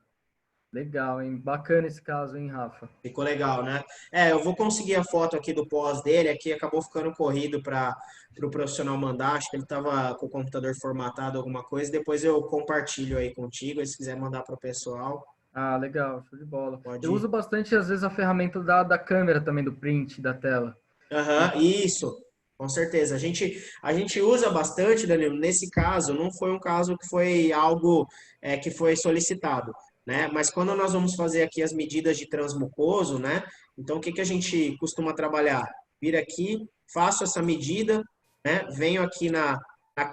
Legal, hein? Bacana esse caso, hein, Rafa? Ficou legal, né? Eu vou conseguir a foto aqui do pós dele, aqui acabou ficando corrido para o pro profissional mandar, acho que ele estava com o computador formatado, alguma coisa, depois eu compartilho aí contigo, se quiser mandar para o pessoal, Ah, legal, show de bola. Eu pode. uso bastante, às vezes, a ferramenta da câmera também, do print da tela. Aham, isso, com certeza. A gente usa bastante, Danilo. Nesse caso, não foi um caso que foi algo que foi solicitado, né? Mas quando nós vamos fazer aqui as medidas de transmucoso, né? Então, o que que a gente costuma trabalhar? Vir aqui, faço essa medida, né? Venho aqui na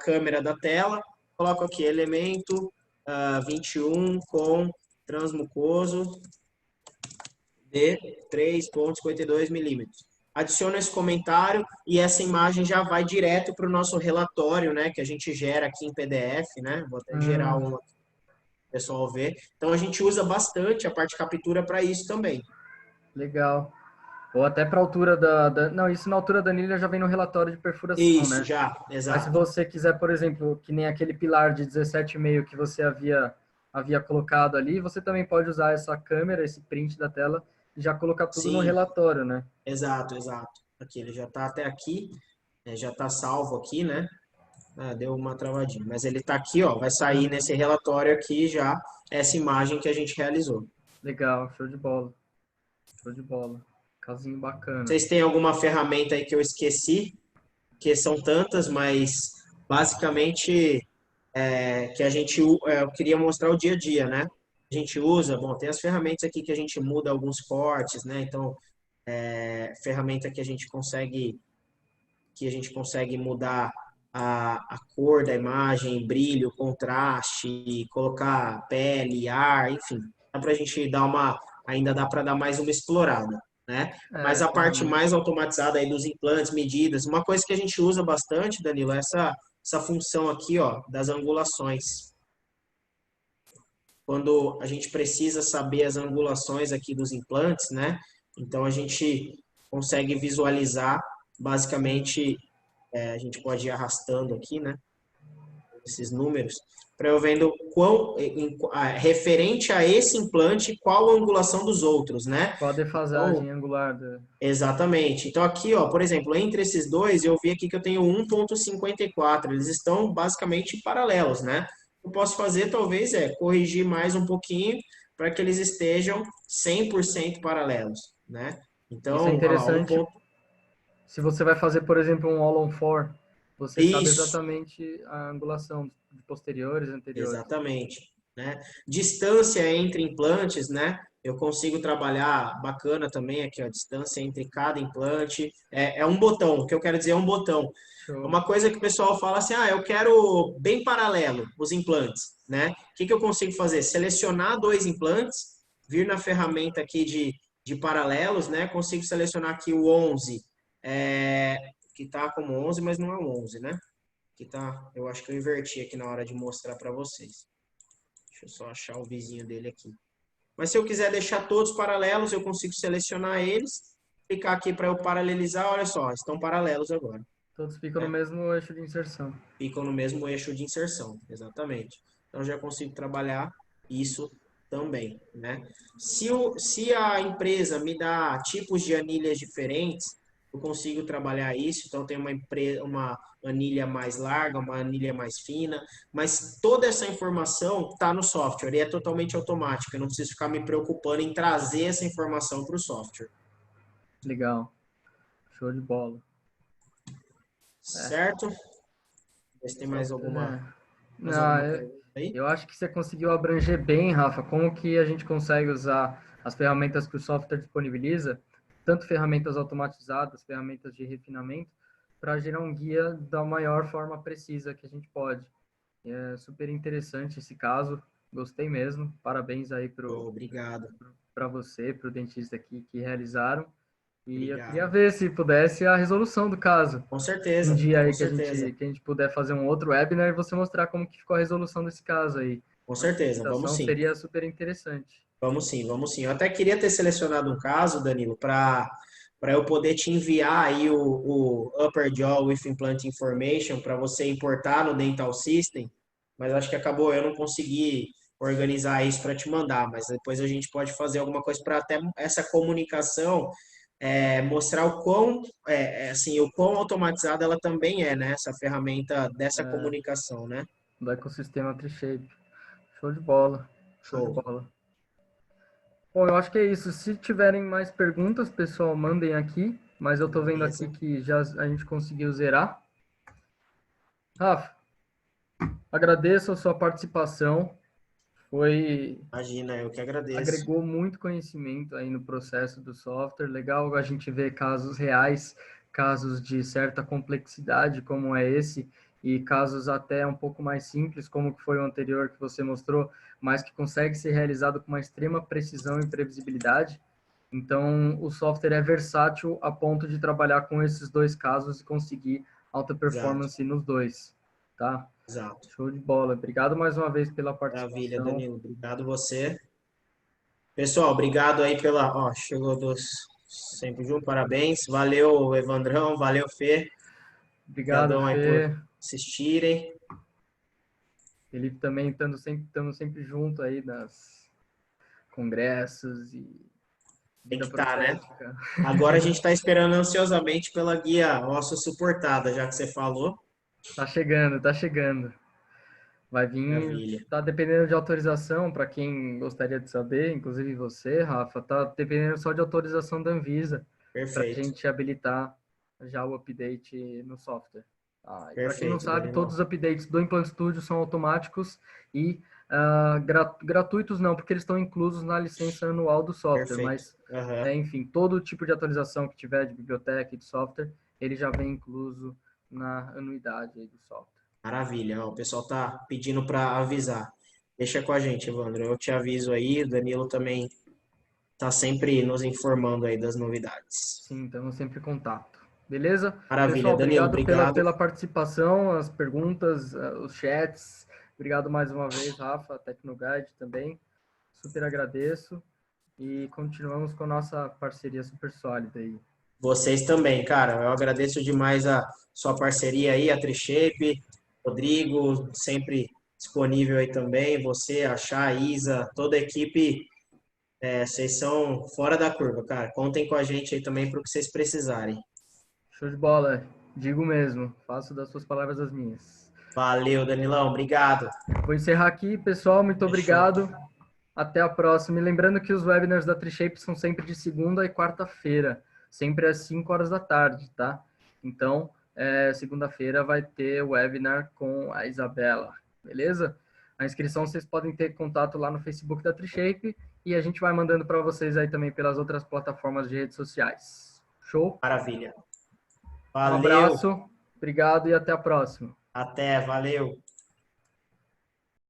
câmera da tela, coloco aqui elemento 21 com transmucoso de 3,52 milímetros. Adiciono esse comentário e essa imagem já vai direto para o nosso relatório, né, que a gente gera aqui em PDF, né? Vou até gerar um Hum, para o pessoal ver. Então a gente usa bastante a parte de captura para isso também. legal. Ou até para a altura Não, isso na altura da anilha já vem no relatório de perfuração, Isso, né? já, Mas se exato. você quiser, por exemplo, que nem aquele pilar de 17,5 que você havia colocado ali, você também pode usar essa câmera, esse print da tela, e já colocar tudo no Sim, relatório, né? exato, exato. Aqui, ele já está até aqui, já está salvo aqui, né? Deu uma travadinha. Mas ele está aqui, ó, vai sair Uhum. nesse relatório aqui já essa imagem que a gente realizou. Legal, show de bola. Show de bola. Casinho bacana. Vocês têm alguma ferramenta aí que eu esqueci? Que são tantas, mas basicamente que a gente eu queria mostrar o dia a dia, né? A gente usa, bom, tem as ferramentas aqui que a gente muda alguns cortes, né? Então, ferramenta que a gente consegue mudar a cor da imagem, brilho, contraste, colocar pele, ar, enfim, dá para a gente ainda dá para dar mais uma explorada, né? Mas É, a parte ferramenta. mais automatizada aí dos implantes, medidas, uma coisa que a gente usa bastante, Danilo, é essa função aqui, ó, das angulações. Quando a gente precisa saber as angulações aqui dos implantes, né? Então a gente consegue visualizar basicamente a gente pode ir arrastando aqui, né? Esses números, para eu vendo referente a esse implante, qual a angulação dos outros, né? Qual a Então, defasagem angular? exatamente. Então, aqui, ó, por exemplo, entre esses dois, eu vi aqui que eu tenho 1,54. Eles estão basicamente paralelos, né? Eu posso fazer, talvez, corrigir mais um pouquinho para que eles estejam 100% paralelos, né? Isso é Então, olha lá, interessante Se você vai fazer, por exemplo, um all-on-four, você sabe Isso, exatamente a angulação de posteriores e anteriores. exatamente, né? Distância entre implantes, né? Eu consigo trabalhar bacana também aqui, ó, a distância entre cada implante. É um botão, o que eu quero dizer é um botão. Show. Uma coisa que o pessoal fala assim, eu quero bem paralelo os implantes, né? O que eu consigo fazer? Selecionar dois implantes, vir na ferramenta aqui de paralelos, né? Consigo selecionar aqui o 11, que está como 11, mas não é o 11, né? Que tá, eu acho que eu inverti aqui na hora de mostrar para vocês. Deixa eu só achar o vizinho dele aqui. Mas se eu quiser deixar todos paralelos, eu consigo selecionar eles, clicar aqui para eu paralelizar, olha só, estão paralelos agora, Todos ficam no né? mesmo eixo de inserção. Ficam no mesmo eixo de inserção, exatamente. Então já consigo trabalhar isso também, né? Se a empresa me dá tipos de anilhas diferentes, eu consigo trabalhar isso. Então tem uma anilha mais larga, uma anilha mais fina, mas toda essa informação está no software e é totalmente automática. Eu não preciso ficar me preocupando em trazer essa informação para o software, Legal. Show de bola. É, certo? Ver se tem mais software, alguma, é. mais Não, alguma pergunta aí. eu acho que você conseguiu abranger bem, Rafa, como que a gente consegue usar as ferramentas que o software disponibiliza, tanto ferramentas automatizadas, ferramentas de refinamento, para gerar um guia da maior forma precisa que a gente pode. É super interessante esse caso, gostei mesmo. Parabéns aí Obrigado, para você, para o dentista aqui que realizaram. E eu queria obrigado. ver se pudesse a resolução do caso. Com Um certeza, dia com aí certeza, que a gente puder fazer um outro webinar e você mostrar como que ficou a resolução desse caso aí. com Uma certeza. Vamos apresentação sim, seria super interessante. vamos sim, vamos sim. Eu até queria ter selecionado um caso, Danilo, para eu poder te enviar aí o Upper Jaw with Implant Information para você importar no Dental System, mas acho que acabou, eu não consegui organizar isso para te mandar, mas depois a gente pode fazer alguma coisa para até essa comunicação mostrar assim, o quão automatizada ela também é, né? Essa ferramenta dessa comunicação, né? Do ecossistema Trishape. Show de bola. Show de Show. bola. Bom, eu acho que é isso. Se tiverem mais perguntas, pessoal, mandem aqui. Mas eu tô vendo aqui Beleza. que já a gente conseguiu zerar. Rafa, agradeço a sua participação. Foi Imagina, eu que agradeço. agregou muito conhecimento aí no processo do software. Legal a gente ver casos reais, casos de certa complexidade, como é esse, e casos até um pouco mais simples, como que foi o anterior que você mostrou, mas que consegue ser realizado com uma extrema precisão e previsibilidade. Então, o software é versátil a ponto de trabalhar com esses dois casos e conseguir alta Exato, performance nos dois, tá? exato. Show de bola. Obrigado mais uma vez pela Maravilha, participação. Danilo. Obrigado você. Pessoal, obrigado aí chegou dos sempre junto, parabéns. Valeu, Evandrão, valeu, Fê. Obrigado, Obrigadão aí por Fê. assistirem. Felipe também estamos sempre junto aí nas congressos e Tem vida que estar, né? profética. Agora a gente está esperando ansiosamente pela guia osso suportada, já que você falou. Tá chegando, tá chegando. Vai vir, Maravilha. tá dependendo de autorização, para quem gostaria de saber, inclusive você, Rafa, tá dependendo só de autorização da Anvisa para a Perfeito. gente habilitar já o update no software. Ah, e para quem não Perfeito, sabe, Danilão. todos os updates do Implant Studio são automáticos e gratuitos não, porque eles estão inclusos na licença anual do software, Perfeito. mas, Aham. enfim, todo tipo de atualização que tiver de biblioteca e de software, ele já vem incluso na anuidade aí do software. Maravilha. Ó, o pessoal tá pedindo para avisar. Deixa com a gente, Evandro. Eu te aviso aí. O Danilo também tá sempre nos informando aí das novidades. Sim, estamos sempre em contato. Beleza? Maravilha. Pessoal, Danilo, obrigado obrigado. pela participação, as perguntas, os chats. Obrigado mais uma vez, Rafa, Tecnoguide também. Super agradeço. E continuamos com a nossa parceria super sólida aí. Vocês também, cara. Eu agradeço demais a sua parceria aí, a Trishape, Rodrigo, sempre disponível aí também. Você, a Chá, a Isa, toda a equipe. Vocês são fora da curva, cara. Contem com a gente aí também para o que vocês precisarem. Show de bola. Digo mesmo. Faço das suas palavras as minhas. Valeu, Danilão. Obrigado. Vou encerrar aqui, pessoal. Muito Fechou. obrigado. Até a próxima. E lembrando que os webinars da Trishape são sempre de segunda e quarta-feira. sempre às 5 horas da tarde, tá? Então, segunda-feira vai ter o webinar com a Isabela, beleza? A inscrição vocês podem ter contato lá no Facebook da Trishape e a gente vai mandando para vocês aí também pelas outras plataformas de redes sociais. Show? Maravilha. Um Valeu. abraço, obrigado e até a próxima. Até, valeu.